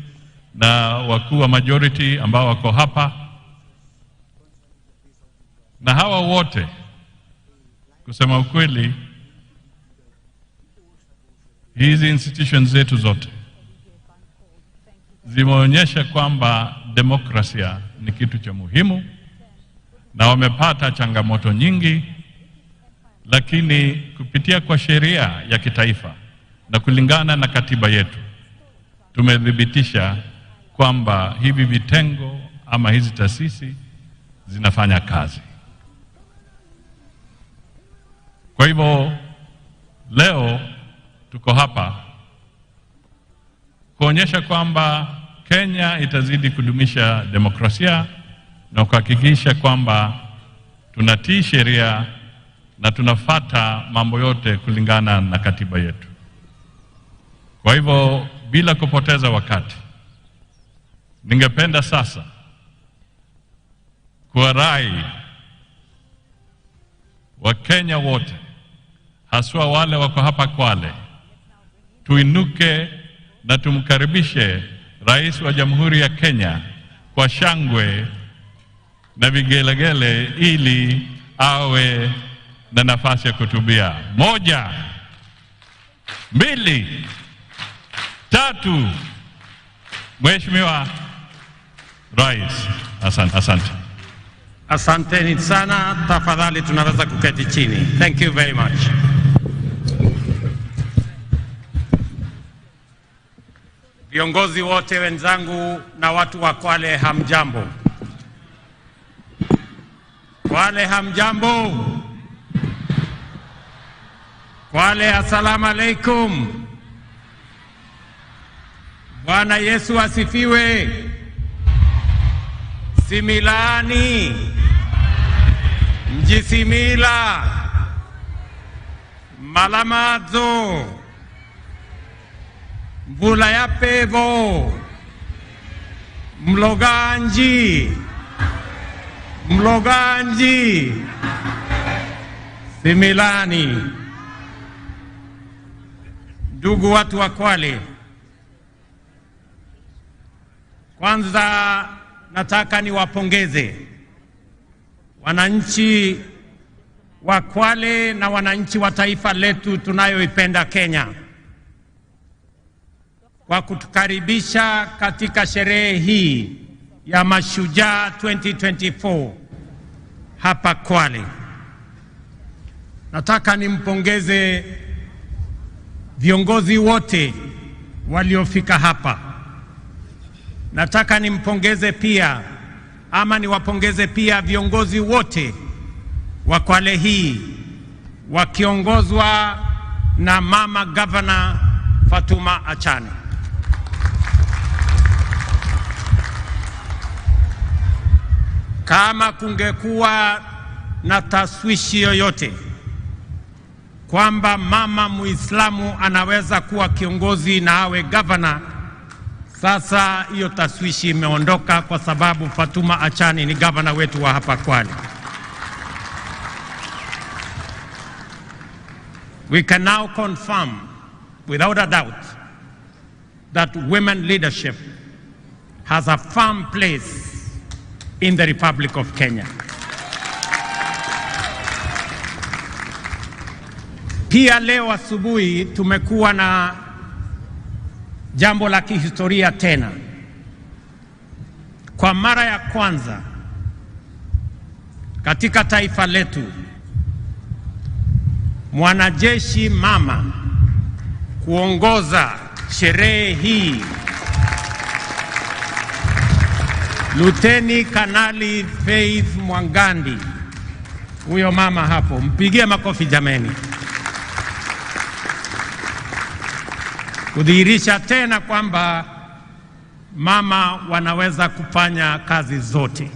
na wakuu wa majority ambao wako hapa. Na hawa wote kusema ukweli, hizi institutions zetu zote zimeonyesha kwamba demokrasia ni kitu cha muhimu, na wamepata changamoto nyingi, lakini kupitia kwa sheria ya kitaifa na kulingana na katiba yetu tumedhibitisha kwamba hivi vitengo ama hizi taasisi zinafanya kazi. Kwa hivyo leo tuko hapa kuonyesha kwamba Kenya itazidi kudumisha demokrasia na kuhakikisha kwamba tunatii sheria na tunafuata mambo yote kulingana na katiba yetu. Kwa hivyo bila kupoteza wakati, ningependa sasa kuwarai Wakenya wote, haswa wale wako hapa Kwale, tuinuke na tumkaribishe Rais wa Jamhuri ya Kenya kwa shangwe na vigelegele ili awe na nafasi ya kutubia. 1, 2, 3. Mheshimiwa Rais, asante. Asanteni sana, tafadhali tunaweza kuketi chini. Thank you very much. Viongozi wote wenzangu na watu wa Kwale, hamjambo. Kwale, hamjambo. Kwale, assalamu alaikum. Bwana Yesu asifiwe. Similani, Mjisimila, Malamadzo, Mvula ya Pevo, Mloganji, Similani. Ndugu watu wa Kwale, kwanza nataka niwapongeze wananchi wa Kwale na wananchi wa taifa letu tunayoipenda Kenya kwa kutukaribisha katika sherehe hii ya Mashujaa 2024 hapa Kwale. Nataka nimpongeze viongozi wote waliofika hapa. Nataka niwapongeze pia viongozi wote wa Kwale hii wakiongozwa na Mama Governor Fatuma Achane. Kama kungekuwa na taswishi yoyote kwamba mama Muislamu anaweza kuwa kiongozi na awe governor, sasa hiyo taswishi imeondoka, kwa sababu Fatuma Achane ni governor wetu wa hapa Kwale. We can now confirm without a doubt that women leadership has a firm place in the Republic of Kenya. Pia leo asubuhi tumekuwa na jambo la kihistoria tena. Kwa mara ya kwanza katika taifa letu, mwanajeshi mama kuongoza sherehe hii, Luteni Kanali Faith Mwangandi. Huyo mama hapo, mpigie makofi jameni. Kudhihirisha tena kwamba mama wanaweza kufanya kazi zote.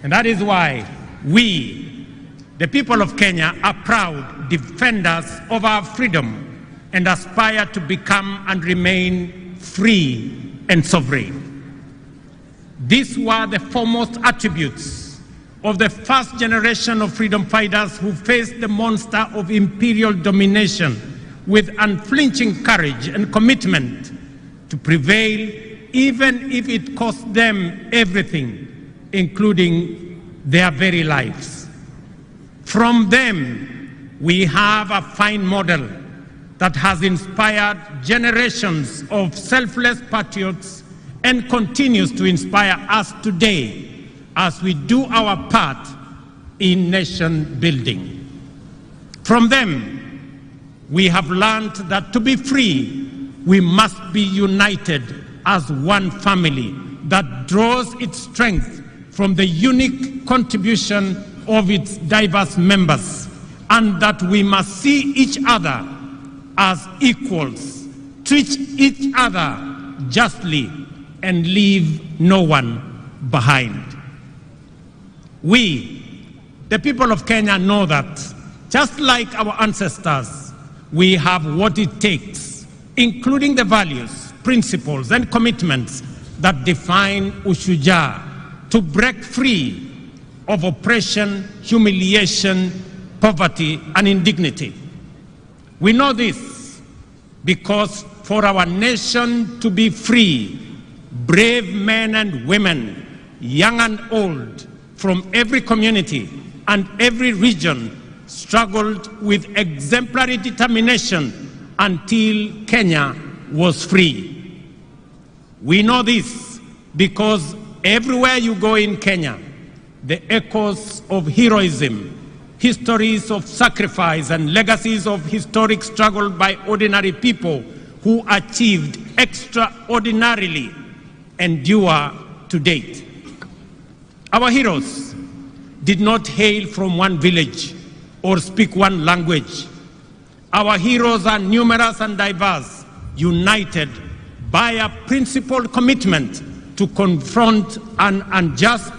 And that is why we, the people of Kenya, are proud defenders of our freedom and aspire to become and remain free and sovereign. These were the foremost attributes of the first generation of freedom fighters who faced the monster of imperial domination with unflinching courage and commitment to prevail, even if it cost them everything, including their very lives. From them, we have a fine model that has inspired generations of selfless patriots and continues to inspire us today as we do our part in nation building. From them, we have learned that to be free, we must be united as one family that draws its strength from the unique contribution of its diverse members, and that we must see each other as equals, treat each other justly, and leave no one behind. We, the people of Kenya, know that just like our ancestors, we have what it takes, including the values, principles, and commitments that define Mashujaa, to break free of oppression, humiliation, poverty, and indignity. We know this because for our nation to be free, brave men and women, young and old, from every community and every region struggled with exemplary determination until Kenya was free. We know this because everywhere you go in Kenya, the echoes of heroism, histories of sacrifice, and legacies of historic struggle by ordinary people who achieved extraordinarily endure to date. Our heroes did not hail from one village or speak one language. Our heroes are numerous and diverse, united by a principled commitment to confront an unjust,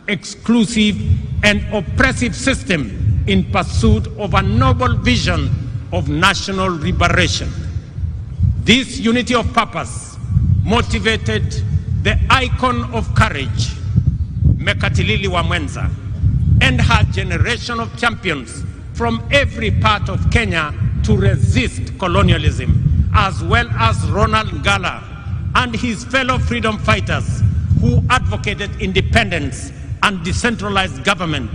exclusive, and oppressive system in pursuit of a noble vision of national liberation. This unity of purpose motivated the icon of courage, Mekatilili wa Mwenza, and her generation of champions from every part of Kenya to resist colonialism, as well as Ronald Ngala and his fellow freedom fighters who advocated independence and decentralized government,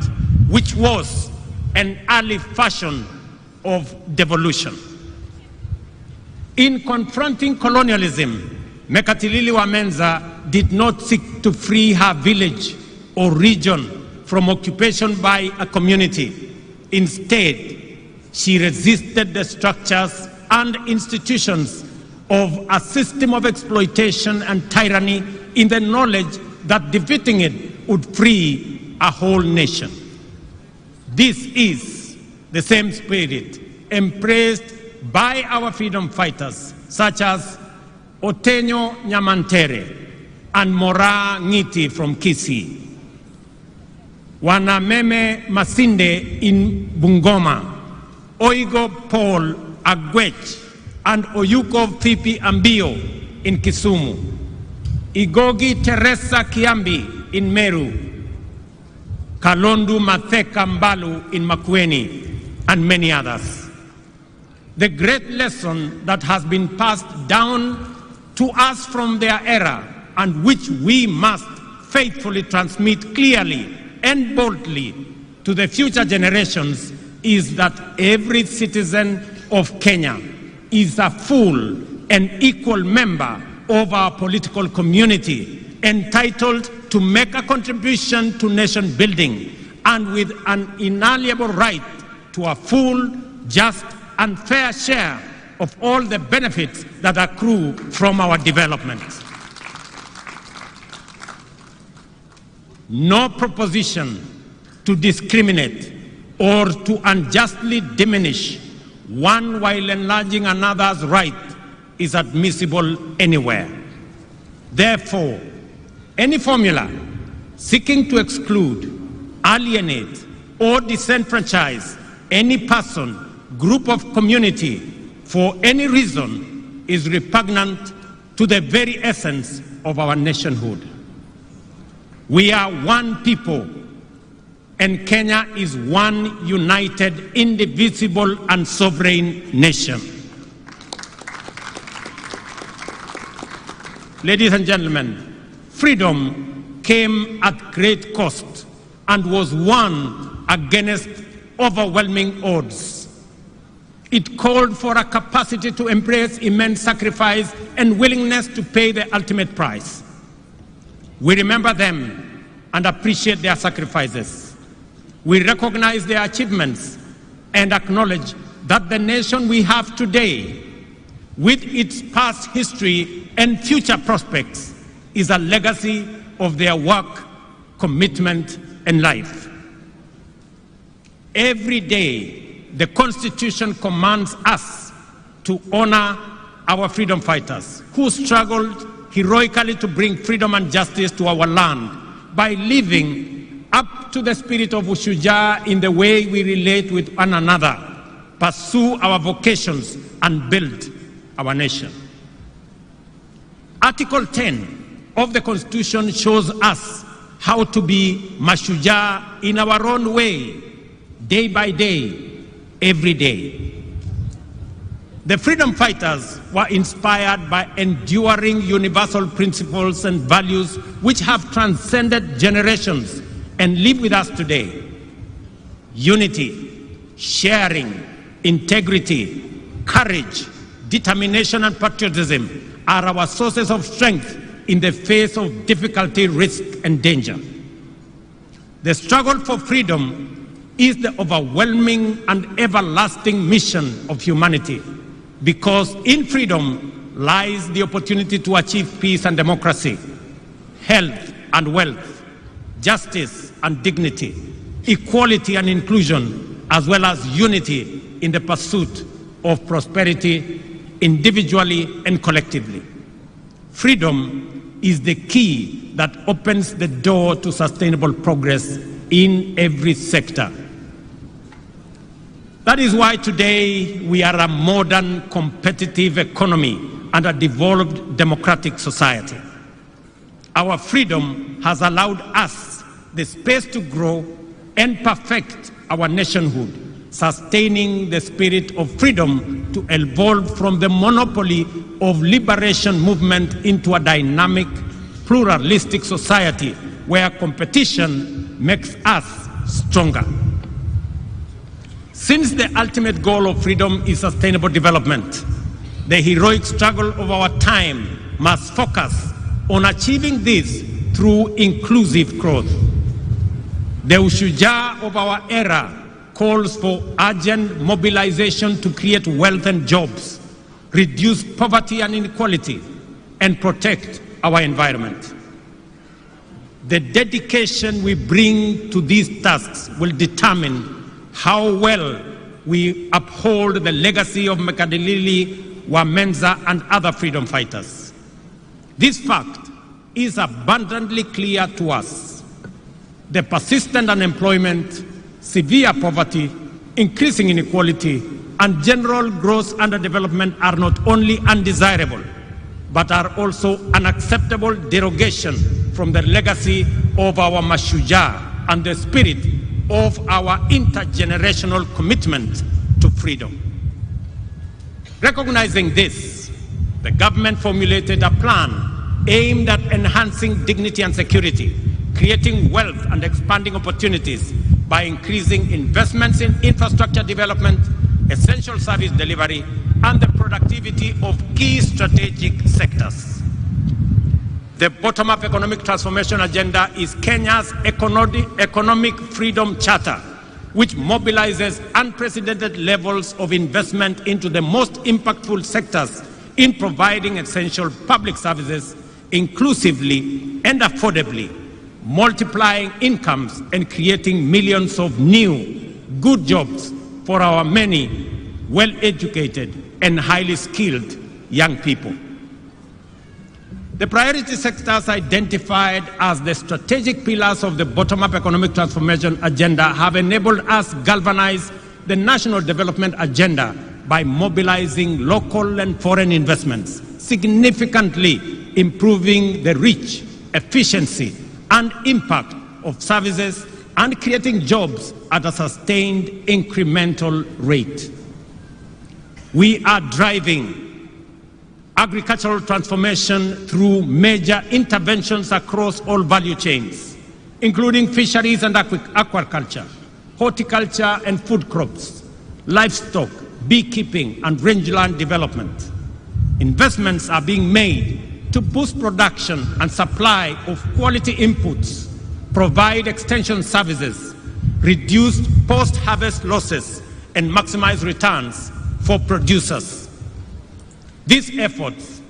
which was an early fashion of devolution. In confronting colonialism, Mekatilili wa Mwenza did not seek to free her village or region from occupation by a community. Instead, she resisted the structures and institutions of a system of exploitation and tyranny in the knowledge that defeating it would free a whole nation. This is the same spirit embraced by our freedom fighters such as Otenyo Nyamantere and Mora Ngiti from Kisii, Wanameme Masinde in Bungoma, Oigo Paul Agwech and Oyuko Fipi Ambio in Kisumu, Igogi Teresa Kiambi in Meru, Kalondu Matheka Mbalu in Makueni, and many others. The great lesson that has been passed down to us from their era and which we must faithfully transmit clearly and boldly to the future generations is that every citizen of Kenya is a full and equal member of our political community, entitled to make a contribution to nation building and with an inalienable right to a full, just, and fair share of all the benefits that accrue from our development. No proposition to discriminate or to unjustly diminish one while enlarging another's right is admissible anywhere. Therefore, any formula seeking to exclude, alienate, or disenfranchise any person, group of community for any reason is repugnant to the very essence of our nationhood. We are one people, and Kenya is one united, indivisible, and sovereign nation. Ladies and gentlemen, freedom came at great cost and was won against overwhelming odds. It called for a capacity to embrace immense sacrifice and willingness to pay the ultimate price. We remember them and appreciate their sacrifices. We recognize their achievements and acknowledge that the nation we have today, with its past history and future prospects, is a legacy of their work, commitment, and life. Every day, the Constitution commands us to honor our freedom fighters who struggled heroically to bring freedom and justice to our land by living up to the spirit of Mashujaa in the way we relate with one another, pursue our vocations, and build our nation. Article 10 of the Constitution shows us how to be Mashujaa in our own way, day by day, every day. The freedom fighters were inspired by enduring universal principles and values which have transcended generations and live with us today. Unity, sharing, integrity, courage, determination, and patriotism are our sources of strength in the face of difficulty, risk, and danger. The struggle for freedom is the overwhelming and everlasting mission of humanity, because in freedom lies the opportunity to achieve peace and democracy, health and wealth, justice and dignity, equality and inclusion, as well as unity in the pursuit of prosperity individually and collectively. Freedom is the key that opens the door to sustainable progress in every sector. That is why today we are a modern, competitive economy and a devolved democratic society. Our freedom has allowed us the space to grow and perfect our nationhood, sustaining the spirit of freedom to evolve from the monopoly of liberation movement into a dynamic, pluralistic society where competition makes us stronger. Since the ultimate goal of freedom is sustainable development, the heroic struggle of our time must focus on achieving this through inclusive growth. The Mashujaa of our era calls for urgent mobilization to create wealth and jobs, reduce poverty and inequality, and protect our environment. The dedication we bring to these tasks will determine how well we uphold the legacy of Mekadilili, Wamenza, and other freedom fighters. This fact is abundantly clear to us. The persistent unemployment, severe poverty, increasing inequality, and general gross underdevelopment are not only undesirable, but are also unacceptable derogation from the legacy of our Mashujaa and the spirit of our intergenerational commitment to freedom. Recognizing this, the government formulated a plan aimed at enhancing dignity and security, creating wealth and expanding opportunities by increasing investments in infrastructure development, essential service delivery, and the productivity of key strategic sectors. The bottom-up economic transformation agenda is Kenya's economic freedom charter, which mobilizes unprecedented levels of investment into the most impactful sectors in providing essential public services inclusively and affordably, multiplying incomes and creating millions of new, good jobs for our many well-educated and highly skilled young people. The priority sectors identified as the strategic pillars of the bottom-up economic transformation agenda have enabled us to galvanize the national development agenda by mobilizing local and foreign investments, significantly improving the reach, efficiency, and impact of services, and creating jobs at a sustained incremental rate. We are driving agricultural transformation through major interventions across all value chains, including fisheries and aquaculture, horticulture and food crops, livestock, beekeeping, and rangeland development. Investments are being made to boost production and supply of quality inputs, provide extension services, reduce post-harvest losses, and maximize returns for producers. These efforts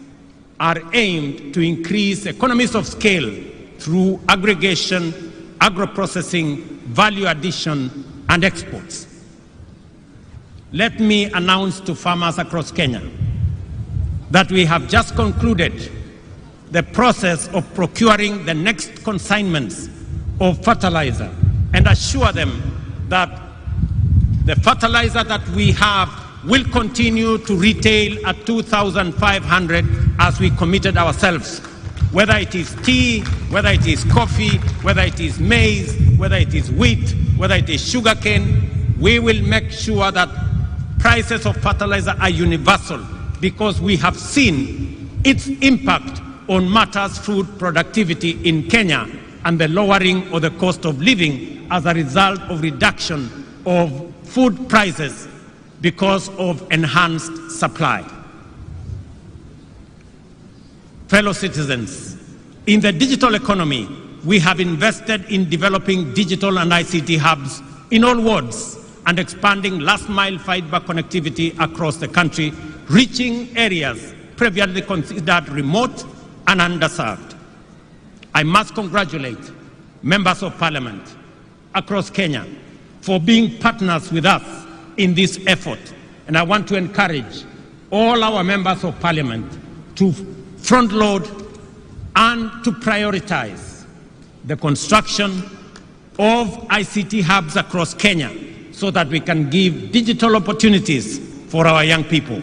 are aimed to increase economies of scale through aggregation, agro-processing, value addition, and exports. Let me announce to farmers across Kenya that we have just concluded the process of procuring the next consignments of fertilizer and assure them that the fertilizer that we have will continue to retail at 2,500 as we committed ourselves. Whether it is tea, whether it is coffee, whether it is maize, whether it is wheat, whether it is sugarcane, we will make sure that prices of fertilizer are universal, because we have seen its impact on matters food productivity in Kenya and the lowering of the cost of living as a result of reduction of food prices because of enhanced supply. Fellow citizens, in the digital economy, we have invested in developing digital and ICT hubs in all wards and expanding last-mile fiber connectivity across the country, reaching areas previously considered remote and underserved. I must congratulate members of parliament across Kenya for being partners with us in this effort. And I want to encourage all our members of parliament to front-load and to prioritize the construction of ICT hubs across Kenya so that we can give digital opportunities for our young people,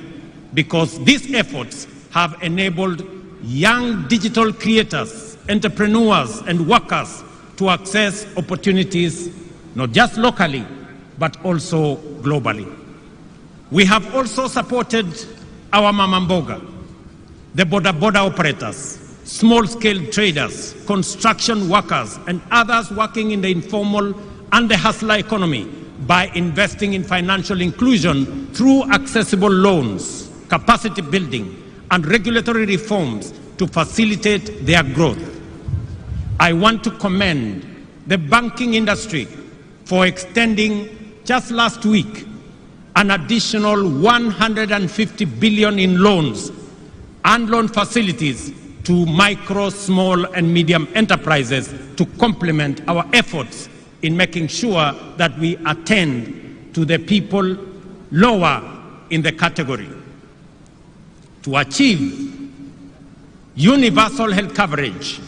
because these efforts have enabled young digital creators, entrepreneurs, and workers to access opportunities not just locally, but also globally. We have also supported our mama mboga, the boda operators, small-scale traders, construction workers, and others working in the informal and the hustler economy by investing in financial inclusion through accessible loans, capacity building, and regulatory reforms to facilitate their growth. I want to commend the banking industry for extending, just last week, an additional 150 billion in loans and loan facilities to micro, small, and medium enterprises to complement our efforts in making sure that we attend to the people lower in the category. To achieve universal health coverage,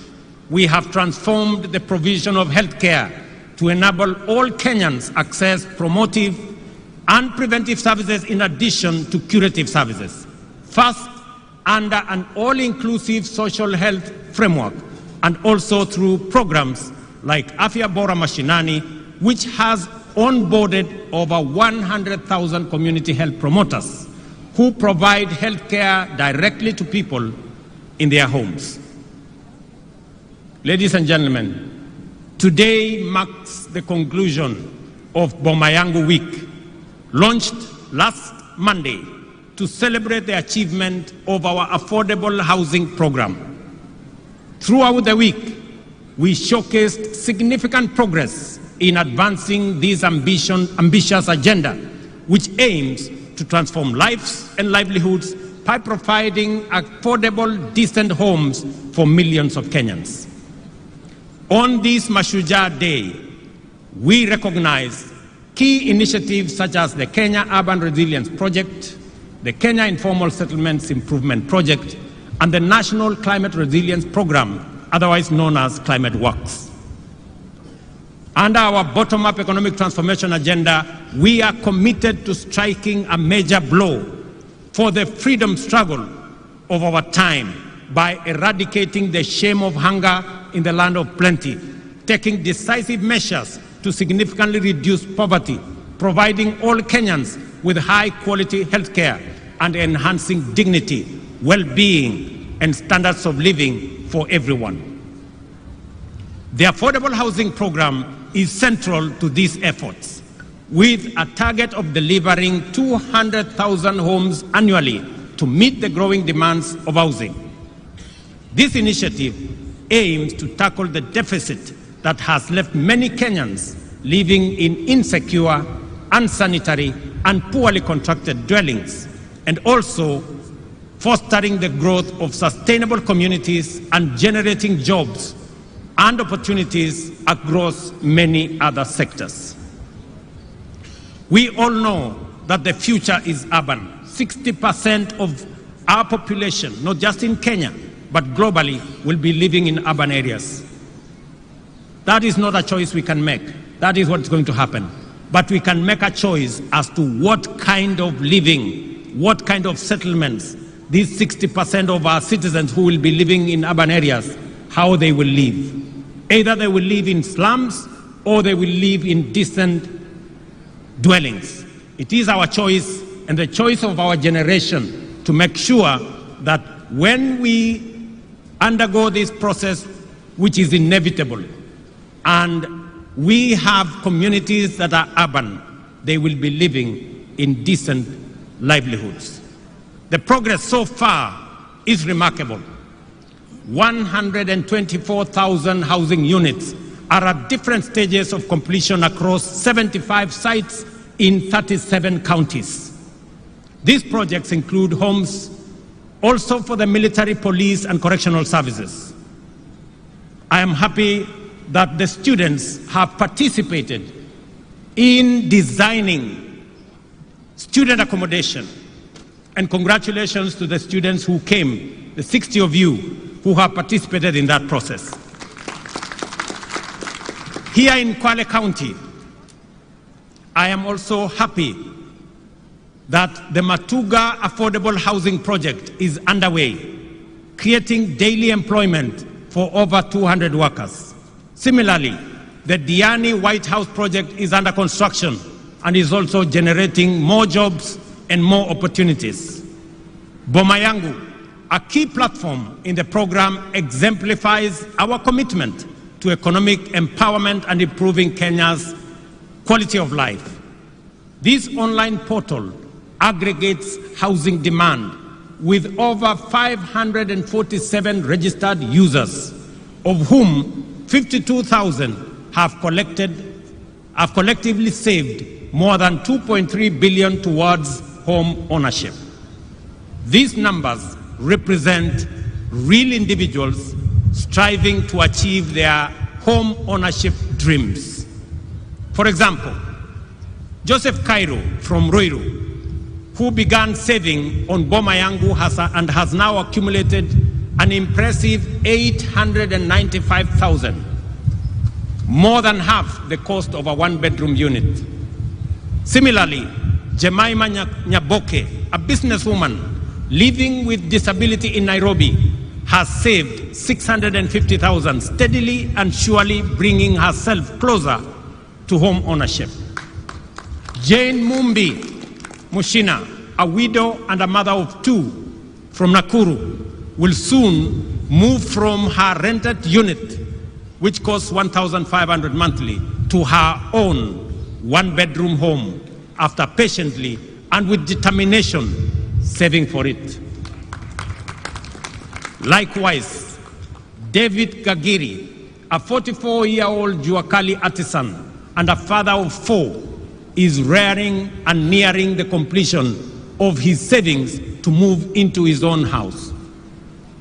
we have transformed the provision of health care to enable all Kenyans access promotive and preventive services in addition to curative services. First, under an all-inclusive social health framework, and also through programs like Afya Bora Mashinani, which has onboarded over 100,000 community health promoters who provide health care directly to people in their homes. Ladies and gentlemen, today marks the conclusion of Boma Yangu Week, launched last Monday to celebrate the achievement of our affordable housing program. Throughout the week, we showcased significant progress in advancing this ambitious agenda, which aims to transform lives and livelihoods by providing affordable, decent homes for millions of Kenyans. On this Mashujaa Day, we recognize key initiatives such as the Kenya Urban Resilience Project, the Kenya Informal Settlements Improvement Project, and the National Climate Resilience Program, otherwise known as Climate Works. Under our bottom-up economic transformation agenda, we are committed to striking a major blow for the freedom struggle of our time by eradicating the shame of hunger in the land of plenty, taking decisive measures to significantly reduce poverty, providing all Kenyans with high-quality health care, and enhancing dignity, well-being, and standards of living for everyone. The affordable housing program is central to these efforts, with a target of delivering 200,000 homes annually to meet the growing demands of housing. This initiative aims to tackle the deficit that has left many Kenyans living in insecure, unsanitary, and poorly constructed dwellings, and also fostering the growth of sustainable communities and generating jobs and opportunities across many other sectors. We all know that the future is urban. 60% of our population, not just in Kenya, but globally, will be living in urban areas. That is not a choice we can make. That is what's going to happen. But we can make a choice as to what kind of living, what kind of settlements these 60% of our citizens who will be living in urban areas, how they will live. Either they will live in slums or they will live in decent dwellings. It is our choice and the choice of our generation to make sure that when we undergo this process, which is inevitable, and we have communities that are urban, they will be living in decent livelihoods. The progress so far is remarkable. 124,000 housing units are at different stages of completion across 75 sites in 37 counties. These projects include homes also for the military, police, and correctional services. I am happy that the students have participated in designing student accommodation, and congratulations to the students who came, the 60 of you who have participated in that process. Here in Kwale County, I am also happy that the Mashujaa Affordable Housing Project is underway, creating daily employment for over 200 workers. Similarly, the Diani White House project is under construction and is also generating more jobs and more opportunities. Boma Yangu, a key platform in the program, exemplifies our commitment to economic empowerment and improving Kenya's quality of life. This online portal aggregates housing demand with over 547 registered users, of whom 52,000 have collectively saved more than 2.3 billion towards home ownership. These numbers represent real individuals striving to achieve their home ownership dreams. For example, Joseph Cairo from Ruiru, who began saving on Boma Yangu and has now accumulated an impressive 895,000, more than half the cost of a one-bedroom unit. Similarly, Jemima Nyaboke, a businesswoman living with disability in Nairobi, has saved 650,000, steadily and surely bringing herself closer to home ownership. Jane Mumbi Mushina, a widow and a mother of two from Nakuru, will soon move from her rented unit, which costs 1,500 monthly, to her own one-bedroom home after patiently and with determination saving for it. Likewise, David Gagiri, a 44-year-old Juakali artisan and a father of 4, is rearing and nearing the completion of his savings to move into his own house.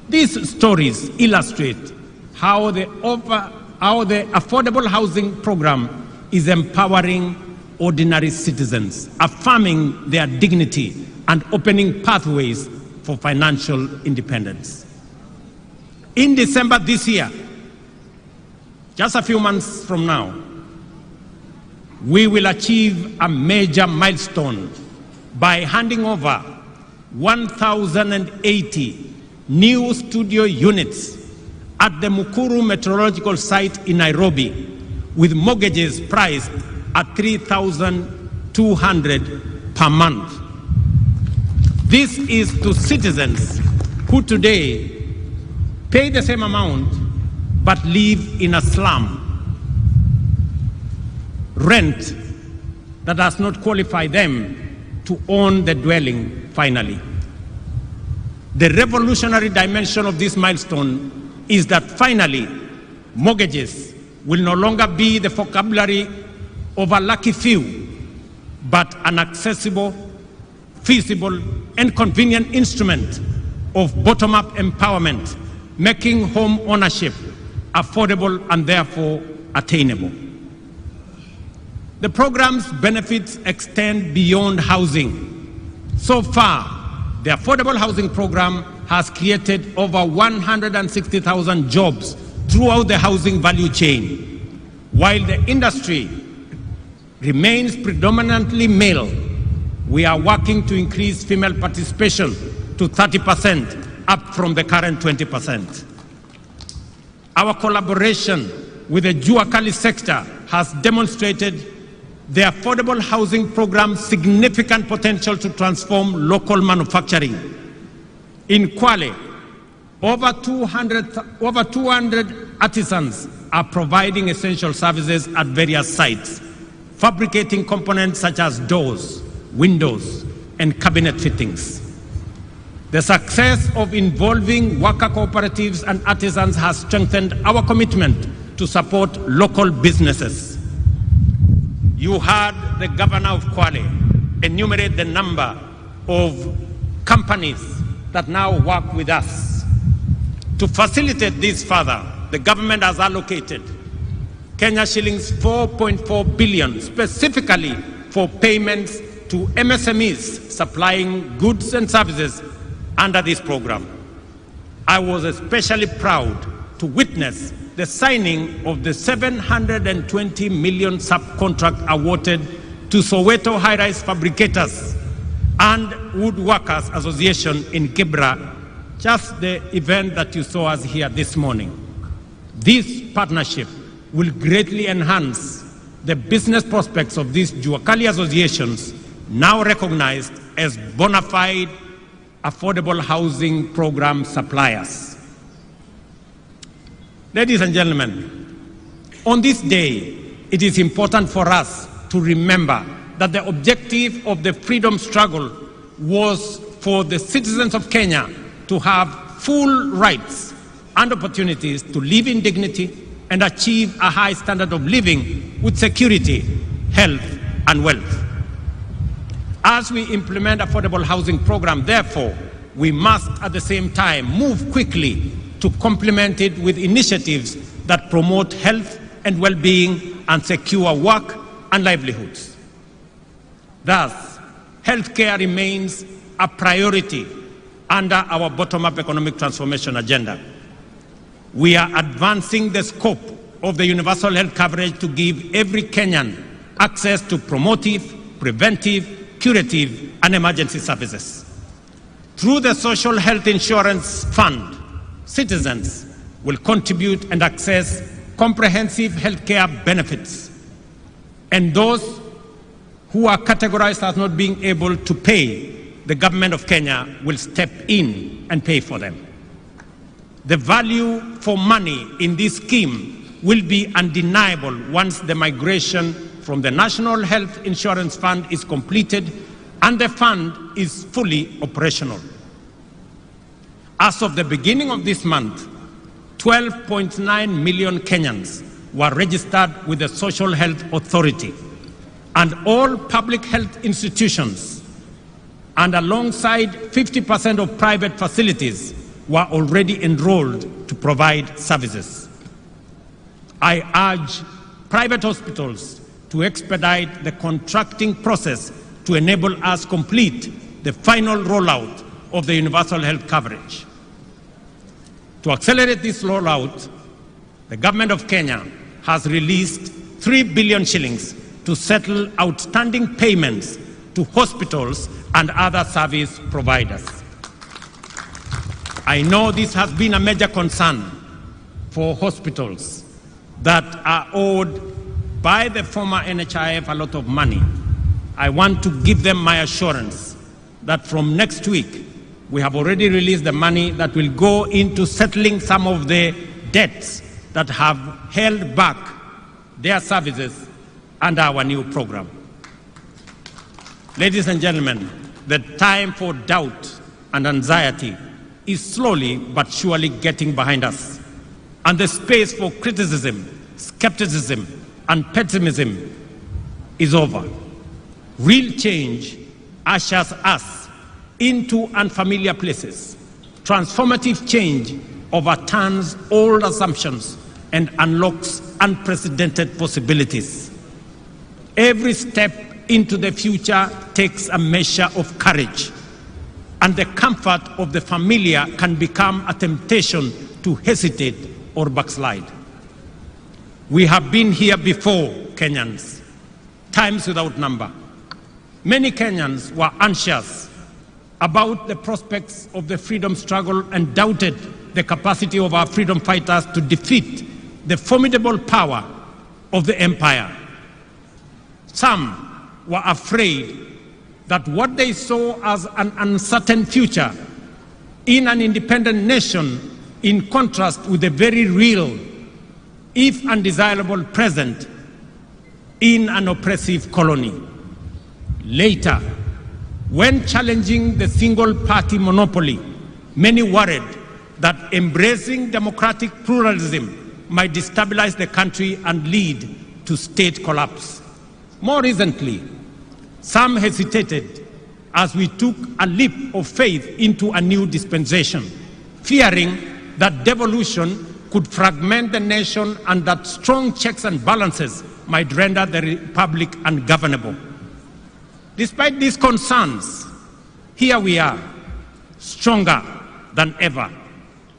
These stories illustrate how the affordable housing program is empowering ordinary citizens, affirming their dignity and opening pathways for financial independence. In December this year, just a few months from now, we will achieve a major milestone by handing over 1,080 new studio units at the Mukuru Meteorological Site in Nairobi, with mortgages priced at 3,200 per month. This is to citizens who today pay the same amount but live in a slum. Rent that does not qualify them to own the dwelling finally. The revolutionary dimension of this milestone is that finally mortgages will no longer be the vocabulary of a lucky few, but an accessible, feasible, and convenient instrument of bottom-up empowerment, making home ownership affordable and therefore attainable. The program's benefits extend beyond housing. So far, the Affordable Housing Program has created over 160,000 jobs throughout the housing value chain. While the industry remains predominantly male, we are working to increase female participation to 30%, up from the current 20%. Our collaboration with the Juakali sector has demonstrated the Affordable Housing Program's significant potential to transform local manufacturing. In Kwale, over 200 artisans are providing essential services at various sites, fabricating components such as doors, windows, and cabinet fittings. The success of involving worker cooperatives and artisans has strengthened our commitment to support local businesses. You heard the governor of Kwale enumerate the number of companies that now work with us. To facilitate this further, the government has allocated Kenya shillings 4.4 billion specifically for payments to MSMEs supplying goods and services under this program. I was especially proud to witness the signing of the 720 million subcontract awarded to Soweto High-Rise Fabricators and Woodworkers Association in Kibra, just the event that you saw us here this morning. This partnership will greatly enhance the business prospects of these Juakali associations, now recognized as bona fide affordable housing program suppliers. Ladies and gentlemen, on this day, it is important for us to remember that the objective of the freedom struggle was for the citizens of Kenya to have full rights and opportunities to live in dignity and achieve a high standard of living with security, health, and wealth. As we implement affordable housing program, therefore, we must at the same time move quickly to complement it with initiatives that promote health and well-being and secure work and livelihoods. Thus, healthcare remains a priority under our bottom-up economic transformation agenda. We are advancing the scope of the universal health coverage to give every Kenyan access to promotive, preventive, curative, and emergency services. Through the Social Health Insurance Fund, citizens will contribute and access comprehensive healthcare benefits, and those who are categorized as not being able to pay, the government of Kenya will step in and pay for them. The value for money in this scheme will be undeniable once the migration from the National Health Insurance Fund is completed and the fund is fully operational. As of the beginning of this month, 12.9 million Kenyans were registered with the Social Health Authority, and all public health institutions and alongside 50% of private facilities were already enrolled to provide services. I urge private hospitals to expedite the contracting process to enable us complete the final rollout of the universal health coverage. To accelerate this rollout, the government of Kenya has released 3 billion shillings to settle outstanding payments to hospitals and other service providers. I know this has been a major concern for hospitals that are owed by the former NHIF a lot of money. I want to give them my assurance that from next week, we have already released the money that will go into settling some of the debts that have held back their services under our new program. Ladies and gentlemen, the time for doubt and anxiety is slowly but surely getting behind us, and the space for criticism, skepticism, and pessimism is over. Real change ushers us into unfamiliar places. Transformative change overturns old assumptions and unlocks unprecedented possibilities. Every step into the future takes a measure of courage, and the comfort of the familiar can become a temptation to hesitate or backslide. We have been here before, Kenyans, times without number. Many Kenyans were anxious about the prospects of the freedom struggle and doubted the capacity of our freedom fighters to defeat the formidable power of the empire. Some were afraid that what they saw as an uncertain future in an independent nation, in contrast with the very real if undesirable, present in an oppressive colony. Later, when challenging the single-party monopoly, many worried that embracing democratic pluralism might destabilize the country and lead to state collapse. More recently, some hesitated as we took a leap of faith into a new dispensation, fearing that devolution could fragment the nation and that strong checks and balances might render the republic ungovernable. Despite these concerns, here we are, stronger than ever,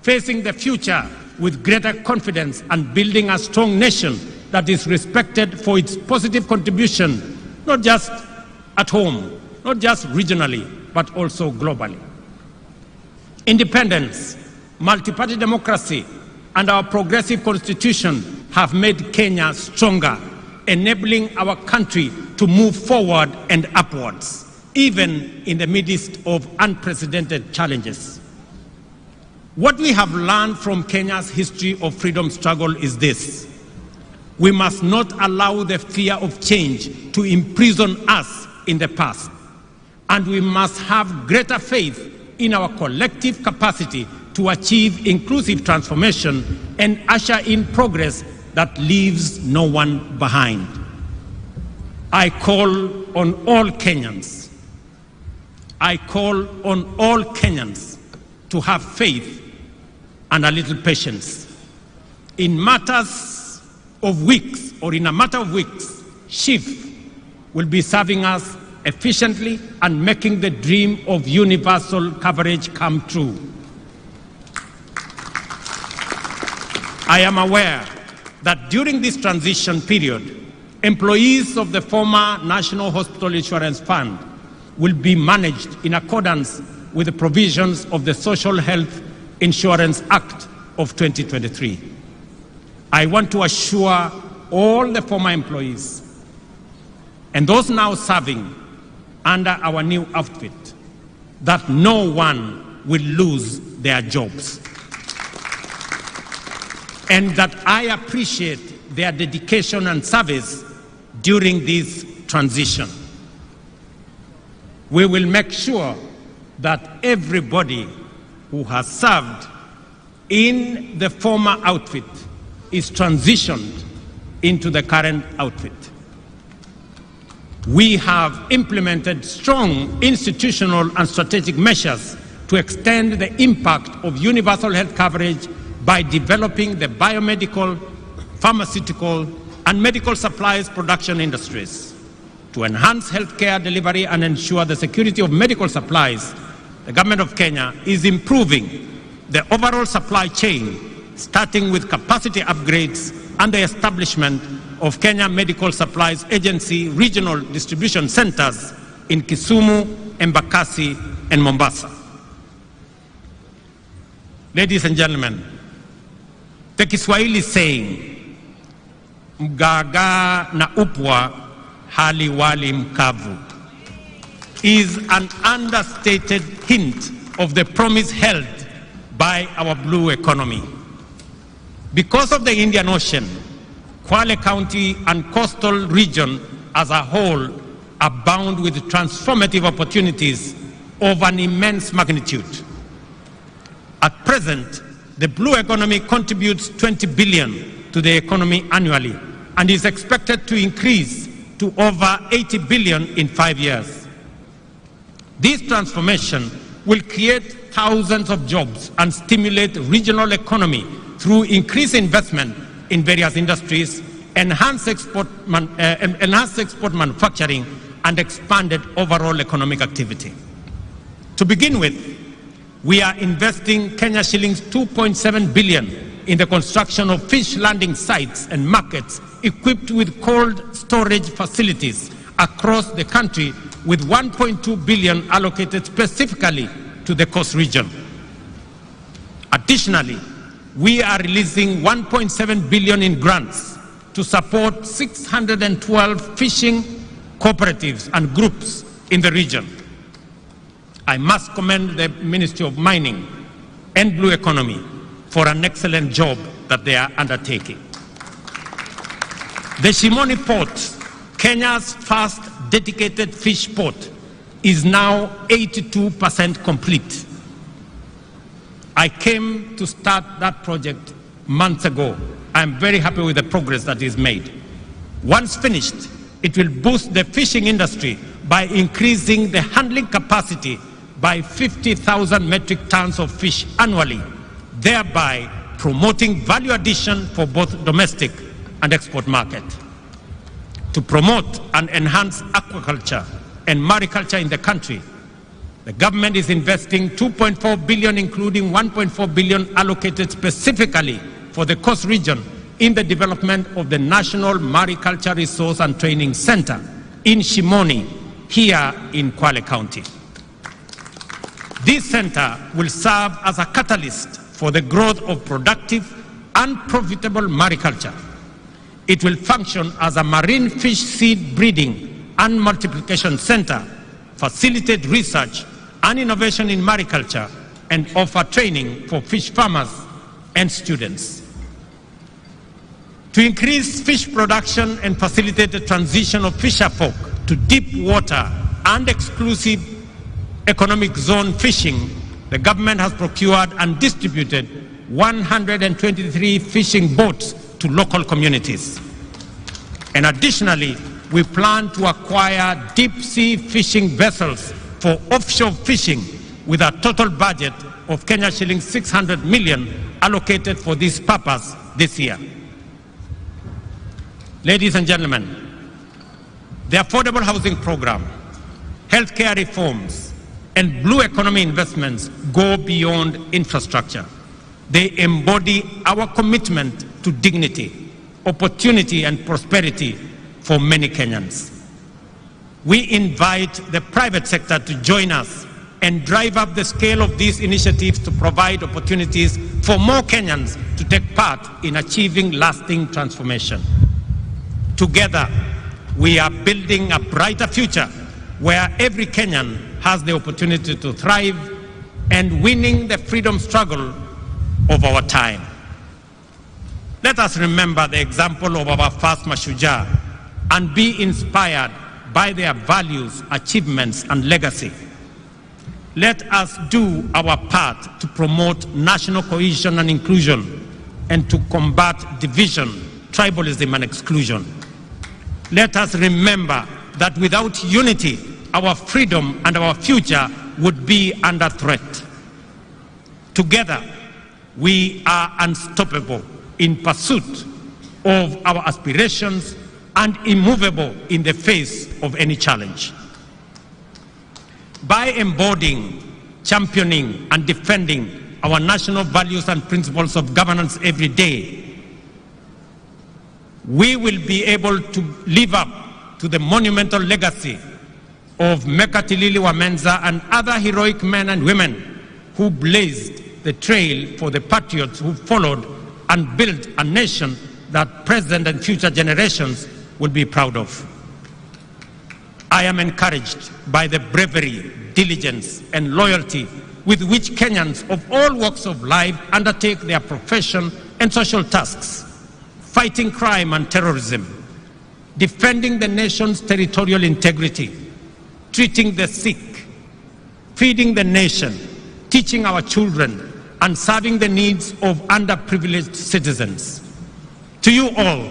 facing the future with greater confidence and building a strong nation that is respected for its positive contribution, not just at home, not just regionally, but also globally. Independence, multi-party democracy, and our progressive constitution have made Kenya stronger, enabling our country to move forward and upwards, even in the midst of unprecedented challenges. What we have learned from Kenya's history of freedom struggle is this: we must not allow the fear of change to imprison us in the past, and we must have greater faith in our collective capacity to achieve inclusive transformation and usher in progress that leaves no one behind. I call on all Kenyans. I call on all Kenyans to have faith and a little patience. In matters of weeks, or in a matter of weeks, SHIF will be serving us efficiently and making the dream of universal coverage come true. I am aware that during this transition period, employees of the former National Hospital Insurance Fund will be managed in accordance with the provisions of the Social Health Insurance Act of 2023. I want to assure all the former employees and those now serving under our new outfit that no one will lose their jobs, and that I appreciate their dedication and service during this transition. We will make sure that everybody who has served in the former outfit is transitioned into the current outfit. We have implemented strong institutional and strategic measures to extend the impact of universal health coverage by developing the biomedical, pharmaceutical, and medical supplies production industries. To enhance healthcare delivery and ensure the security of medical supplies, the government of Kenya is improving the overall supply chain, starting with capacity upgrades and the establishment of Kenya Medical Supplies Agency regional distribution centers in Kisumu, Embakasi, and Mombasa. Ladies and gentlemen, the Kiswahili saying, mgaga na upwa hali wali mkavu, is an understated hint of the promise held by our blue economy. Because of the Indian Ocean, Kwale County and coastal region as a whole abound with transformative opportunities of an immense magnitude. At present, the blue economy contributes 20 billion to the economy annually and is expected to increase to over 80 billion in 5 years. This transformation will create thousands of jobs and stimulate regional economy through increased investment in various industries, enhanced export manufacturing, and expanded overall economic activity. To begin with, we are investing Kenya shillings 2.7 billion in the construction of fish landing sites and markets equipped with cold storage facilities across the country, with 1.2 billion allocated specifically to the coast region. Additionally, we are releasing 1.7 billion in grants to support 612 fishing cooperatives and groups in the region. I must commend the Ministry of Mining and Blue Economy for an excellent job that they are undertaking. The Shimoni Port, Kenya's first dedicated fish port, is now 82% complete. I came to start that project months ago. I'm very happy with the progress that is made. Once finished, it will boost the fishing industry by increasing the handling capacity by 50,000 metric tons of fish annually, thereby promoting value addition for both domestic and export market. To promote and enhance aquaculture and mariculture in the country, the government is investing 2.4 billion, including 1.4 billion allocated specifically for the coast region in the development of the National Mariculture Resource and Training Center in Shimoni, here in Kwale County. This center will serve as a catalyst for the growth of productive and profitable mariculture. It will function as a marine fish seed breeding and multiplication center, facilitate research and innovation in mariculture, and offer training for fish farmers and students. To increase fish production and facilitate the transition of fisherfolk to deep water and exclusive economic zone fishing, the government has procured and distributed 123 fishing boats to local communities. And additionally, we plan to acquire deep sea fishing vessels for offshore fishing with a total budget of Kenya shillings 600 million allocated for this purpose this year. Ladies and gentlemen, the affordable housing program, healthcare reforms, and blue economy investments go beyond infrastructure. They embody our commitment to dignity, opportunity, and prosperity for many Kenyans. We invite the private sector to join us and drive up the scale of these initiatives to provide opportunities for more Kenyans to take part in achieving lasting transformation. Together, we are building a brighter future where every Kenyan has the opportunity to thrive and winning the freedom struggle of our time. Let us remember the example of our first Mashujaa and be inspired by their values, achievements, and legacy. Let us do our part to promote national cohesion and inclusion and to combat division, tribalism, and exclusion. Let us remember that without unity, our freedom and our future would be under threat. Together, we are unstoppable in pursuit of our aspirations and immovable in the face of any challenge. By embodying, championing, and defending our national values and principles of governance every day, we will be able to live up to the monumental legacy of Mekatilili Wamenza and other heroic men and women who blazed the trail for the patriots who followed and built a nation that present and future generations will be proud of. I am encouraged by the bravery, diligence, and loyalty with which Kenyans of all walks of life undertake their profession and social tasks, fighting crime and terrorism, defending the nation's territorial integrity, treating the sick, feeding the nation, teaching our children, and serving the needs of underprivileged citizens. To you all,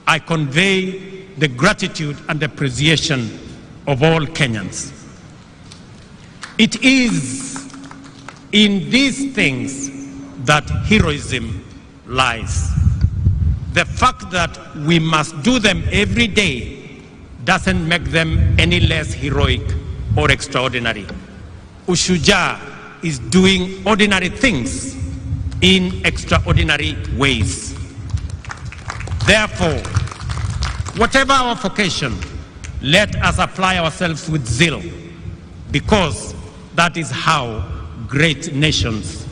I convey the gratitude and appreciation of all Kenyans. It is in these things that heroism lies. The fact that we must do them every day doesn't make them any less heroic or extraordinary. Mashujaa is doing ordinary things in extraordinary ways. Therefore, whatever our vocation, let us apply ourselves with zeal, because that is how great nations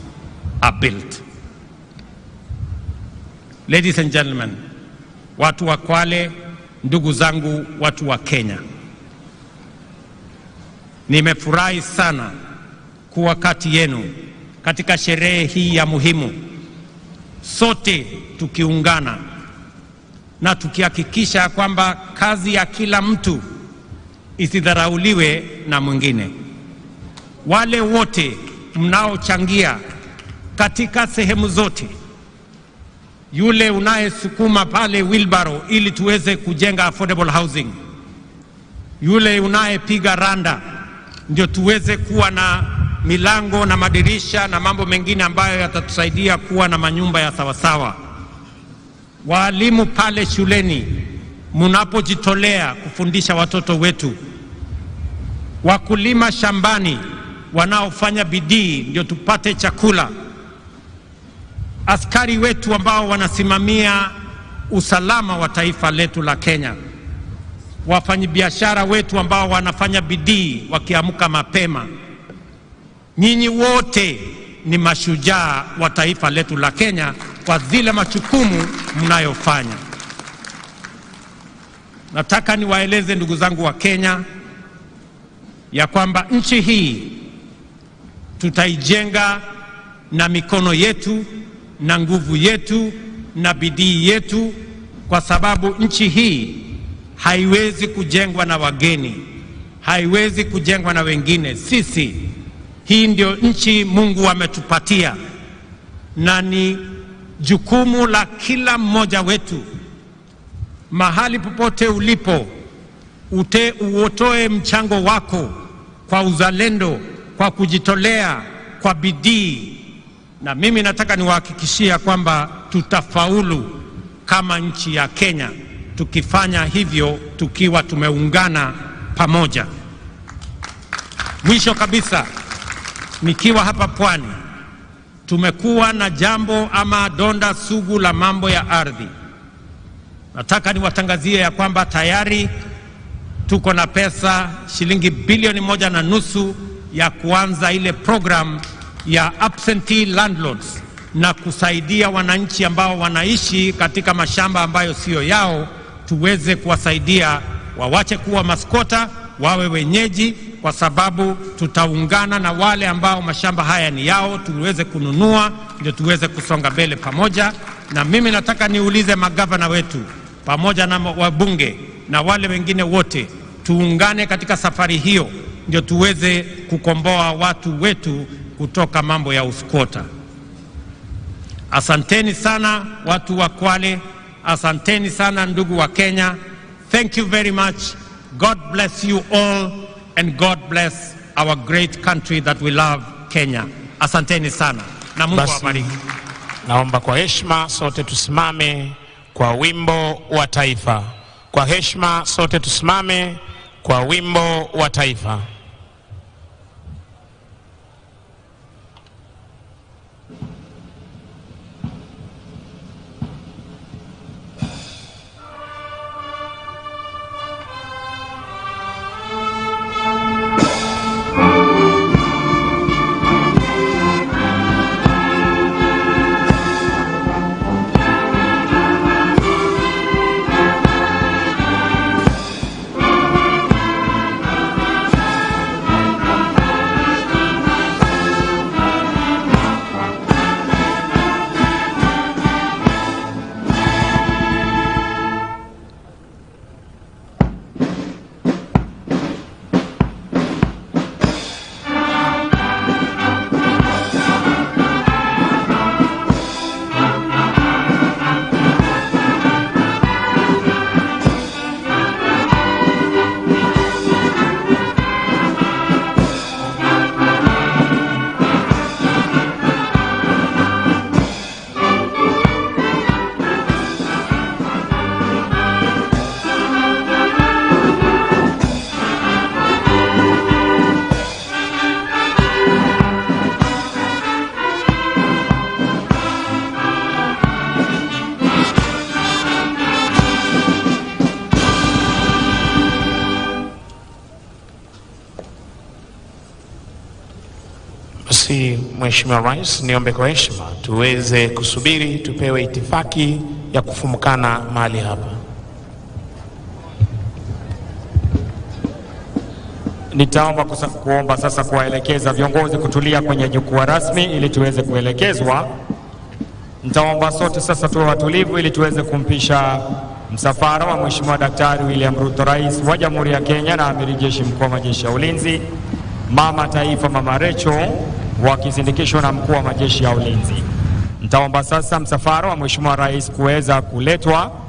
are built. Ladies and gentlemen, watu wa Kwale, ndugu zangu watu wa Kenya, nimefurahi sana kuwa kati yenu katika sherehe hii ya muhimu, sote tukiungana na tukihakikisha kwamba kazi ya kila mtu isidharauliwe na mwingine. Wale wote mnaochangia katika sehemu zote, yule unayesukuma pale wheelbarrow ili tuweze kujenga affordable housing, yule unayepiga randa ndio tuweze kuwa na milango na madirisha na mambo mengine ambayo yatatusaidia kuwa na manyumba ya sawasawa. Walimu pale shuleni mnapojitolea kufundisha watoto wetu, wakulima shambani wanaofanya bidii ndio tupate chakula, askari wetu ambao wanasimamia usalama wa taifa letu la Kenya, wafanyabiashara wetu ambao wanafanya bidii wakiamka mapema. Nyinyi wote ni mashujaa wa taifa letu la Kenya kwa zile majukumu mnayofanya. Nataka niwaeleze ndugu zangu wa Kenya ya kwamba nchi hii tutaijenga na mikono yetu na nguvu yetu na bidii yetu, kwa sababu nchi hii haiwezi kujengwa na wageni, haiwezi kujengwa na wengine. Hii ndio nchi Mungu ametupatia, na ni jukumu la kila mmoja wetu, mahali popote ulipo, uotoe mchango wako kwa uzalendo, kwa kujitolea, kwa bidii. Na mimi nataka niwahakikishia kwamba tutafaulu kama nchi ya Kenya tukifanya hivyo, tukiwa tumeungana pamoja. Mwisho kabisa, nikiwa hapa Pwani, tumekuwa na jambo ama donda sugu la mambo ya ardhi. Nataka niwatangazie ya kwamba tayari tuko na pesa shilingi bilioni 1.5 ya kuanza ile program ya absentee landlords, na kusaidia wananchi ambao wanaishi katika mashamba ambayo sio yao, tuweze kuwasaidia wawache kuwa maskota, wawe wenyeji, kwa sababu tutaungana na wale ambao mashamba haya ni yao, tuweze kununua, ndio tuweze kusonga mbele pamoja. Na mimi nataka niulize magavana wetu pamoja na wabunge na wale wengine wote, tuungane katika safari hiyo, ndio tuweze kukomboa watu wetu kutoka mambo ya uskota. Asanteni sana watu wa Kwale, asanteni sana ndugu wa Kenya. Thank you very much. God bless you all, and God bless our great country that we love, Kenya. Asanteni sana na Mungu awabariki. Naomba kwa heshima sote tusimame kwa wimbo wa taifa. Kwa heshima sote tusimame kwa wimbo wa taifa. Mheshimiwa Rais, niombe kwa heshima tuweze kusubiri tupewe itifaki ya kufumukana mahali hapa. Nitaomba kuomba sasa kuwaelekeza viongozi kutulia kwenye jukwaa rasmi ili tuweze kuelekezwa. Nitaomba sote sasa tuwe watulivu ili tuweze kumpisha msafara wa Mheshimiwa Daktari William Ruto, Rais wa Jamhuri ya Kenya na Amiri Jeshi Mkuu wa Majeshi ya Ulinzi, Mama Taifa Mama Rachel, wakisindikishwa na Mkuu wa Majeshi ya Ulinzi. Nitaomba sasa msafara wa Mheshimiwa Rais kuweza kuletwa